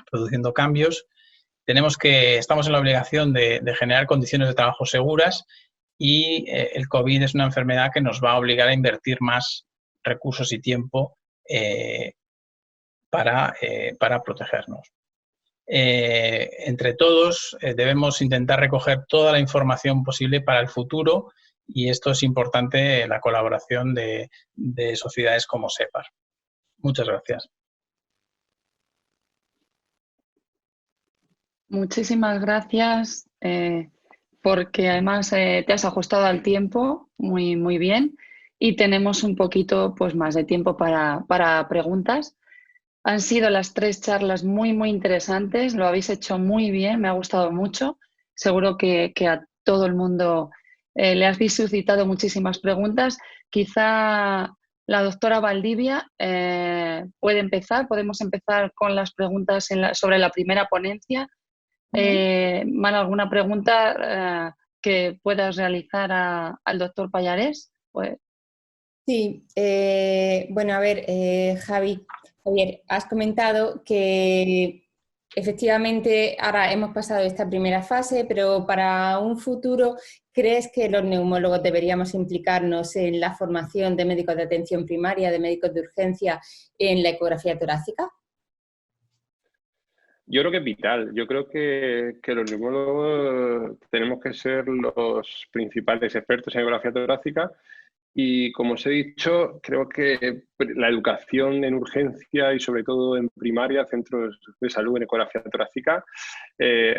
produciendo cambios. Estamos en la obligación de generar condiciones de trabajo seguras y el COVID es una enfermedad que nos va a obligar a invertir más recursos y tiempo para protegernos. Entre todos debemos intentar recoger toda la información posible para el futuro y esto es importante, la colaboración de sociedades como SEPAR. Muchas gracias. Muchísimas gracias, porque además te has ajustado al tiempo muy, muy bien y tenemos un poquito pues, más de tiempo para preguntas. Han sido las 3 charlas muy, muy interesantes, lo habéis hecho muy bien, me ha gustado mucho. Seguro que a todo el mundo le habéis suscitado muchísimas preguntas. Quizá la doctora Valdivia puede empezar, podemos empezar con las preguntas sobre la primera ponencia. Mar, ¿alguna pregunta que puedas realizar al doctor Pallarés? Pues... Sí, bueno, a ver, Javier, has comentado que efectivamente ahora hemos pasado esta primera fase, pero para un futuro, ¿crees que los neumólogos deberíamos implicarnos en la formación de médicos de atención primaria, de médicos de urgencia en la ecografía torácica? Yo creo que es vital. Yo creo que los neumólogos tenemos que ser los principales expertos en ecografía torácica. Y como os he dicho, creo que la educación en urgencia y sobre todo en primaria, centros de salud en ecografía torácica,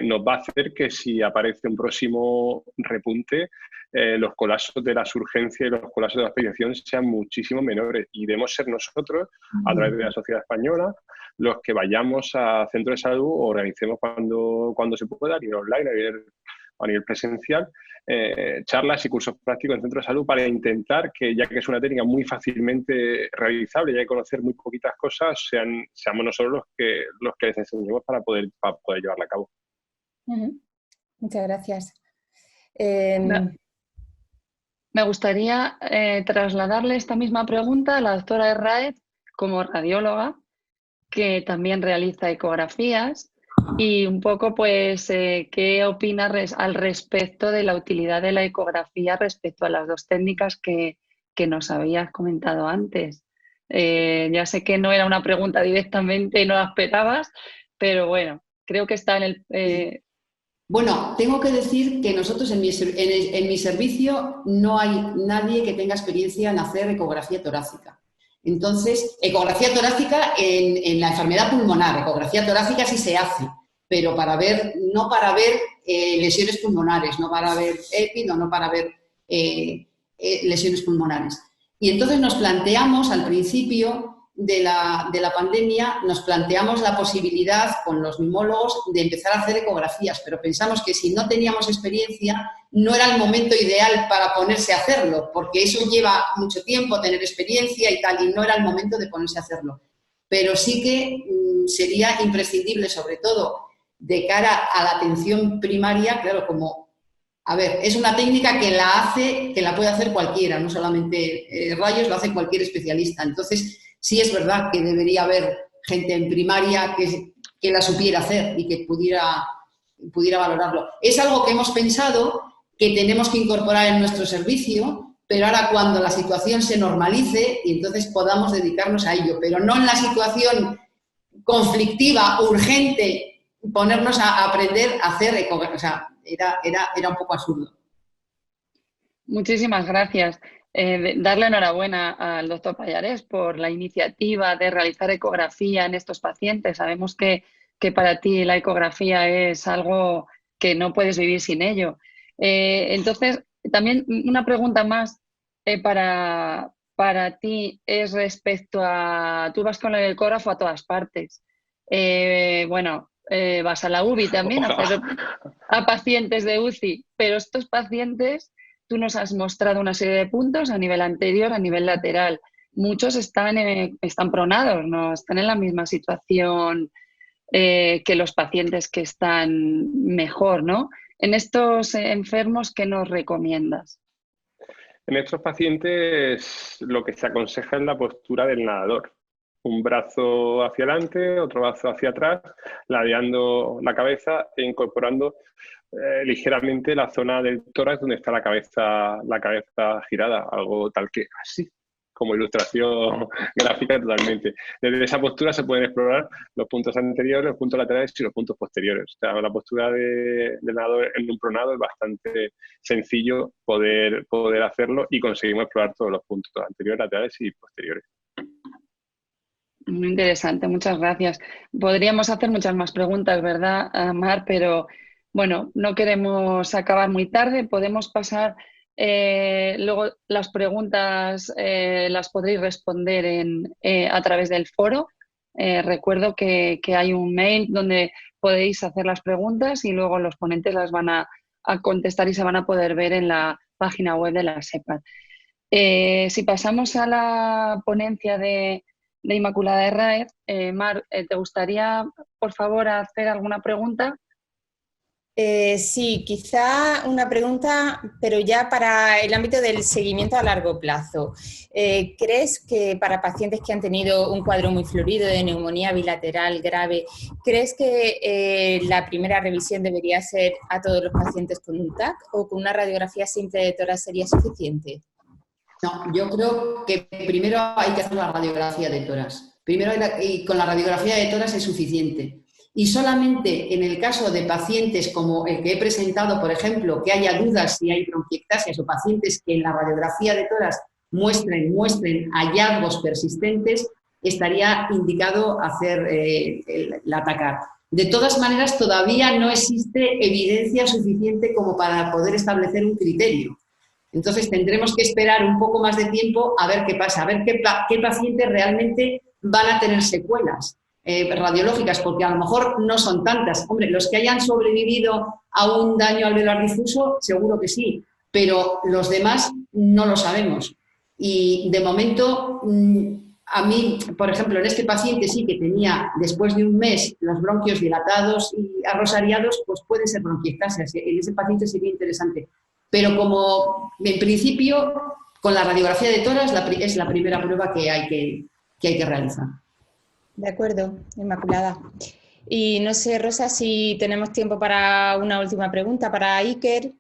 nos va a hacer que si aparece un próximo repunte, los colapsos de las urgencias y los colapsos de la hospitalización sean muchísimo menores. Y debemos ser nosotros, a través de la Sociedad Española, los que vayamos a centros de salud o organicemos cuando se pueda, a nivel online, a nivel presencial, charlas y cursos prácticos en centros de salud para intentar que, ya que es una técnica muy fácilmente realizable y hay que conocer muy poquitas cosas, seamos nosotros los que les enseñemos para poder llevarla a cabo. Muchas gracias. Me gustaría trasladarle esta misma pregunta a la doctora Herráez como radióloga, que también realiza ecografías. Y un poco, pues, ¿qué opinas al respecto de la utilidad de la ecografía respecto a las 2 técnicas que nos habías comentado antes? Ya sé que no era una pregunta directamente y no la esperabas, pero bueno, creo que está en el... Bueno, tengo que decir que nosotros en mi servicio no hay nadie que tenga experiencia en hacer ecografía torácica. Entonces, ecografía torácica en la enfermedad pulmonar, ecografía torácica sí se hace, pero no para ver lesiones pulmonares, no para ver EPI, no para ver lesiones pulmonares. Y entonces nos planteamos, al principio de la pandemia, nos planteamos la posibilidad con los neumólogos de empezar a hacer ecografías, pero pensamos que si no teníamos experiencia, no era el momento ideal para ponerse a hacerlo, porque eso lleva mucho tiempo, tener experiencia y tal, y no era el momento de ponerse a hacerlo. Pero sí que sería imprescindible, sobre todo de cara a la atención primaria, claro, a ver, es una técnica que la puede hacer cualquiera, no solamente rayos, lo hace cualquier especialista. Entonces, sí es verdad que debería haber gente en primaria que la supiera hacer y que pudiera valorarlo. Es algo que hemos pensado que tenemos que incorporar en nuestro servicio, pero ahora cuando la situación se normalice y entonces podamos dedicarnos a ello, pero no en la situación conflictiva, urgente, ponernos a aprender a hacer ecografía. O sea, era un poco absurdo. Muchísimas gracias. Darle enhorabuena al doctor Pallarés por la iniciativa de realizar ecografía en estos pacientes. Sabemos que para ti la ecografía es algo que no puedes vivir sin ello. Entonces, también una pregunta más para ti es respecto a... Tú vas con el ecógrafo a todas partes. Vas a la UBI también a hacer a pacientes de UCI, pero estos pacientes... Tú nos has mostrado una serie de puntos a nivel anterior, a nivel lateral. Muchos están pronados, no están en la misma situación que los pacientes que están mejor, ¿no? En estos enfermos, ¿qué nos recomiendas? En estos pacientes lo que se aconseja es la postura del nadador. Un brazo hacia adelante, otro brazo hacia atrás, ladeando la cabeza e incorporando ligeramente la zona del tórax donde está la cabeza girada, algo tal que así, como ilustración gráfica totalmente. Desde esa postura se pueden explorar los puntos anteriores, los puntos laterales y los puntos posteriores. O sea, la postura del nadador en un pronado es bastante sencillo poder hacerlo y conseguimos explorar todos los puntos anteriores, laterales y posteriores. Muy interesante, muchas gracias. Podríamos hacer muchas más preguntas, ¿verdad, Mar? Pero bueno, no queremos acabar muy tarde. Podemos pasar, luego las preguntas las podréis responder a través del foro. Recuerdo que hay un mail donde podéis hacer las preguntas y luego los ponentes las van a contestar y se van a poder ver en la página web de la SEPAR. Si pasamos a la ponencia de Inmaculada Herráez, Mar, ¿te gustaría, por favor, hacer alguna pregunta? Sí, quizá una pregunta, pero ya para el ámbito del seguimiento a largo plazo. ¿Crees que para pacientes que han tenido un cuadro muy florido de neumonía bilateral grave, crees que la primera revisión debería ser a todos los pacientes con un TAC o con una radiografía simple de tórax sería suficiente? No, yo creo que primero hay que hacer la radiografía de tórax. Y con la radiografía de tórax es suficiente. Y solamente en el caso de pacientes como el que he presentado, por ejemplo, que haya dudas si hay bronquiectasias o pacientes que en la radiografía de tórax muestren hallazgos persistentes, estaría indicado hacer el atacar. De todas maneras, todavía no existe evidencia suficiente como para poder establecer un criterio. Entonces tendremos que esperar un poco más de tiempo a ver qué pasa, a ver qué pacientes realmente van a tener secuelas radiológicas, porque a lo mejor no son tantas. Hombre, los que hayan sobrevivido a un daño alveolar difuso, seguro que sí, pero los demás no lo sabemos. Y de momento, a mí, por ejemplo, en este paciente sí que tenía, después de un mes, los bronquios dilatados y arrosariados, pues puede ser bronquiectasias. En ese paciente sería interesante. Pero como en principio, con la radiografía de tórax es la primera prueba que hay que realizar. De acuerdo, Inmaculada. Y no sé, Rosa, si tenemos tiempo para una última pregunta para Iker.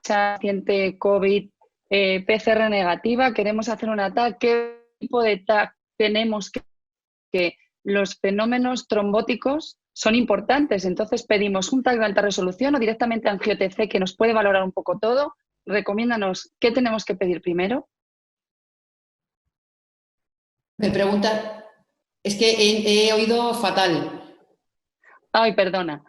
Paciente COVID PCR negativa, queremos hacer un TAC. ¿Qué tipo de TAC tenemos? Que los fenómenos trombóticos son importantes, entonces pedimos un TAC de alta resolución o directamente angio-TC que nos puede valorar un poco todo. Recomiéndanos qué tenemos que pedir primero. Me pregunta, es que he oído fatal. Ay, perdona.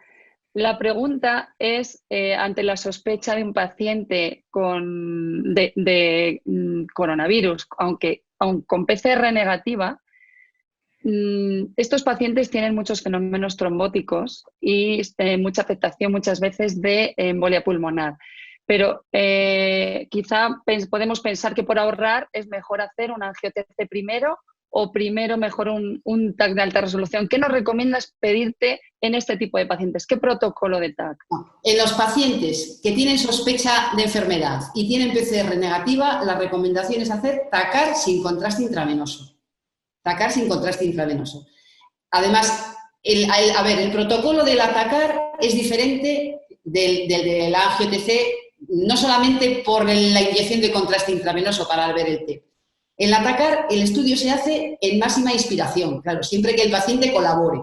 La pregunta es, ante la sospecha de un paciente de coronavirus, aun con PCR negativa, estos pacientes tienen muchos fenómenos trombóticos y mucha afectación muchas veces de embolia pulmonar. Pero quizá podemos pensar que por ahorrar es mejor hacer un angio-TC primero o primero mejor un TAC de alta resolución? ¿Qué nos recomiendas pedirte en este tipo de pacientes? ¿Qué protocolo de TAC? En los pacientes que tienen sospecha de enfermedad y tienen PCR negativa, la recomendación es hacer TACAR sin contraste intravenoso. TACAR sin contraste intravenoso. Además, el protocolo del TACAR es diferente del de la ANGIO-TC, no solamente por la inyección de contraste intravenoso para ver el TEP. En la TACAR el estudio se hace en máxima inspiración, claro, siempre que el paciente colabore.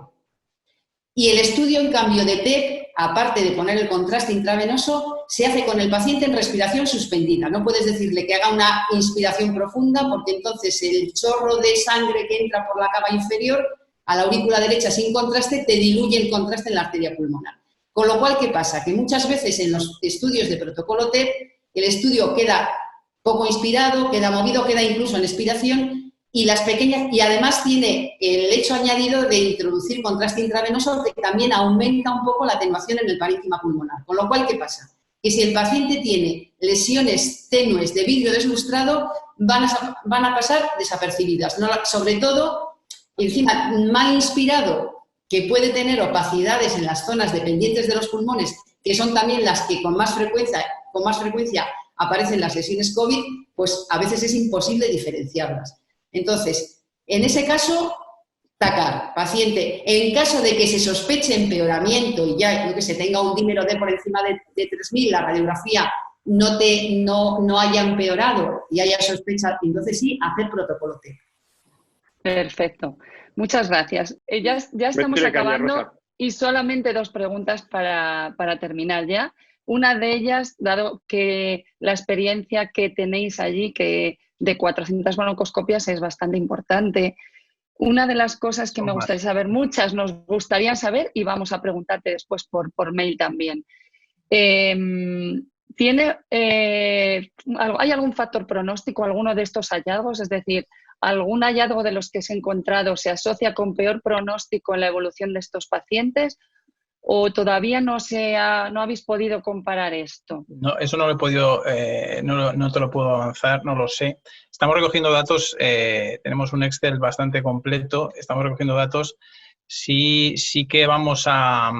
Y el estudio, en cambio, de TEP, aparte de poner el contraste intravenoso, se hace con el paciente en respiración suspendida. No puedes decirle que haga una inspiración profunda porque entonces el chorro de sangre que entra por la cava inferior a la aurícula derecha sin contraste te diluye el contraste en la arteria pulmonar. Con lo cual, ¿qué pasa? Que muchas veces en los estudios de protocolo TEP el estudio queda poco inspirado, queda movido, queda incluso en expiración y además tiene el hecho añadido de introducir contraste intravenoso que también aumenta un poco la atenuación en el parénquima pulmonar. Con lo cual, ¿qué pasa? Que si el paciente tiene lesiones tenues de vidrio deslustrado, van a pasar desapercibidas. No, sobre todo, encima, mal inspirado, que puede tener opacidades en las zonas dependientes de los pulmones, que son también las que con más frecuencia aparecen las lesiones COVID, pues a veces es imposible diferenciarlas. Entonces, en ese caso, TACAR, paciente, en caso de que se sospeche empeoramiento y ya que se tenga un dímero D por encima de 3.000, la radiografía no haya empeorado y haya sospecha, entonces sí, hacer protocolo T. Perfecto. Muchas gracias. Ya estamos acabando y solamente 2 preguntas para terminar ya. Una de ellas, dado que la experiencia que tenéis allí, que de 400 broncoscopias es bastante importante, una de las cosas que me gustaría saber, muchas nos gustaría saber y vamos a preguntarte después por mail también. ¿Hay algún factor pronóstico, alguno de estos hallazgos? Es decir, ¿algún hallazgo de los que se ha encontrado se asocia con peor pronóstico en la evolución de estos pacientes? ¿O todavía no habéis podido comparar esto? No, eso no lo he podido, no te lo puedo avanzar, no lo sé. Estamos recogiendo datos, tenemos un Excel bastante completo, estamos recogiendo datos. Sí que vamos a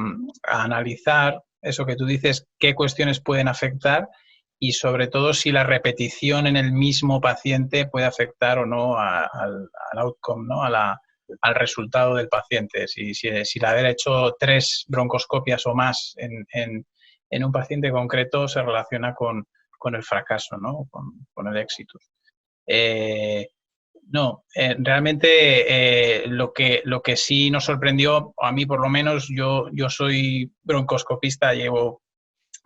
analizar eso que tú dices, qué cuestiones pueden afectar y sobre todo si la repetición en el mismo paciente puede afectar o no al outcome, ¿no? Al resultado del paciente. Si el haber hecho 3 broncoscopias o más en un paciente concreto se relaciona con el fracaso, ¿no? Con el éxito. Realmente lo que sí nos sorprendió, a mí por lo menos, yo soy broncoscopista, llevo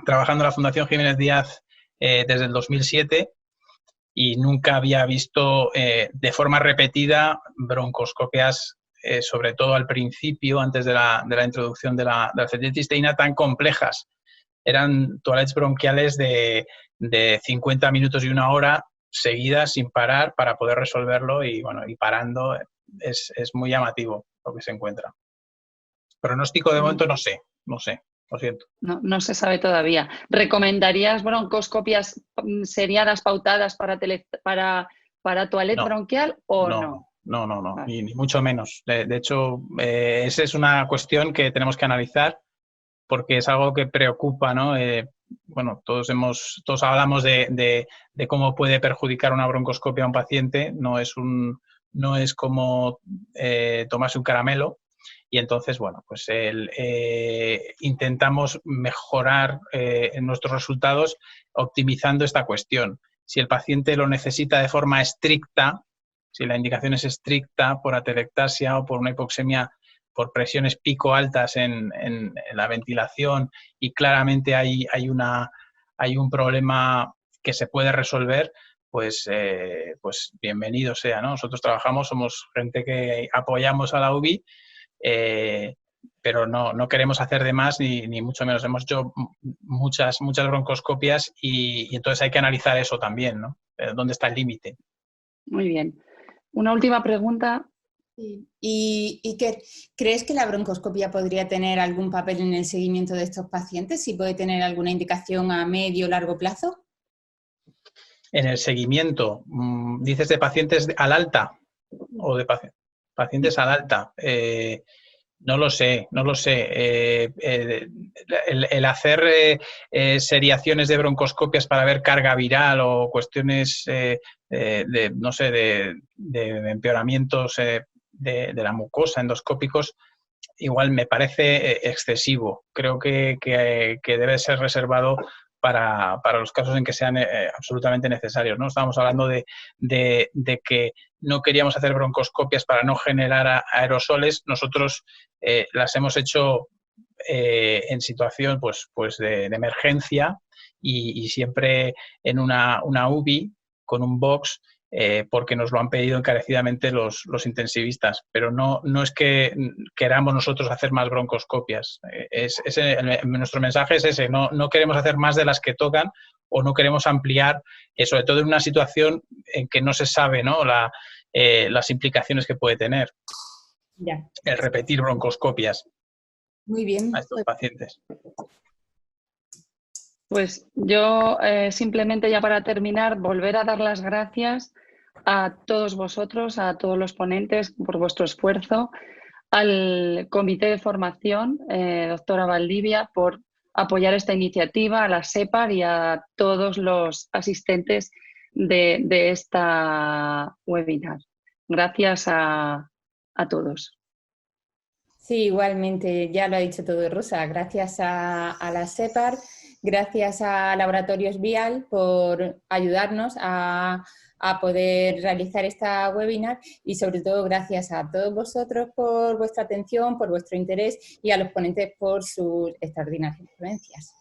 trabajando en la Fundación Jiménez Díaz desde el 2007 y nunca había visto de forma repetida broncoscopias, sobre todo al principio, antes de la introducción de la acetylcisteína, tan complejas. Eran toilets bronquiales de 50 minutos y 1 hora seguidas sin parar para poder resolverlo y parando es muy llamativo lo que se encuentra. Pronóstico de momento no sé, lo siento. No se sabe todavía. ¿Recomendarías broncoscopias seriadas pautadas para toilet bronquial o no? No, vale. ni mucho menos. De hecho, esa es una cuestión que tenemos que analizar porque es algo que preocupa, ¿no? Todos hablamos de cómo puede perjudicar una broncoscopia a un paciente, no es como tomarse un caramelo. Y entonces, intentamos mejorar nuestros resultados optimizando esta cuestión. Si el paciente lo necesita de forma estricta, si la indicación es estricta por atelectasia o por una hipoxemia por presiones pico altas en la ventilación y claramente hay un problema que se puede resolver, pues bienvenido sea, ¿no? Nosotros somos gente que apoyamos a la UBI, pero no queremos hacer de más ni mucho menos. Hemos hecho muchas broncoscopias y entonces hay que analizar eso también, ¿no? ¿Dónde está el límite? Muy bien. Una última pregunta. ¿Y crees que la broncoscopia podría tener algún papel en el seguimiento de estos pacientes? ¿Si puede tener alguna indicación a medio o largo plazo? En el seguimiento, ¿dices de pacientes al alta? o de pacientes al alta. No lo sé. El hacer seriaciones de broncoscopias para ver carga viral o cuestiones no sé, de empeoramientos de la mucosa endoscópicos, igual me parece excesivo. Creo que debe ser reservado para los casos en que sean absolutamente necesarios, ¿no? Estábamos hablando de que no queríamos hacer broncoscopias para no generar aerosoles. Nosotros las hemos hecho en situación pues de emergencia y siempre en una UBI con un box, porque nos lo han pedido encarecidamente los intensivistas, pero no es que queramos nosotros hacer más broncoscopias. Nuestro mensaje es ese, no queremos hacer más de las que tocan o no queremos ampliar, sobre todo en una situación en que no se sabe, ¿no?, las implicaciones que puede tener el repetir broncoscopias. Muy bien. A estos pacientes. Pues yo simplemente, ya para terminar, volver a dar las gracias a todos vosotros, a todos los ponentes por vuestro esfuerzo, al Comité de Formación, doctora Valdivia, por apoyar esta iniciativa, a la SEPAR y a todos los asistentes de esta webinar. Gracias a todos. Sí, igualmente, ya lo ha dicho todo Rosa. Gracias a la SEPAR, gracias a Laboratorios Vial por ayudarnos a poder realizar esta webinar y sobre todo gracias a todos vosotros por vuestra atención, por vuestro interés y a los ponentes por sus extraordinarias ponencias.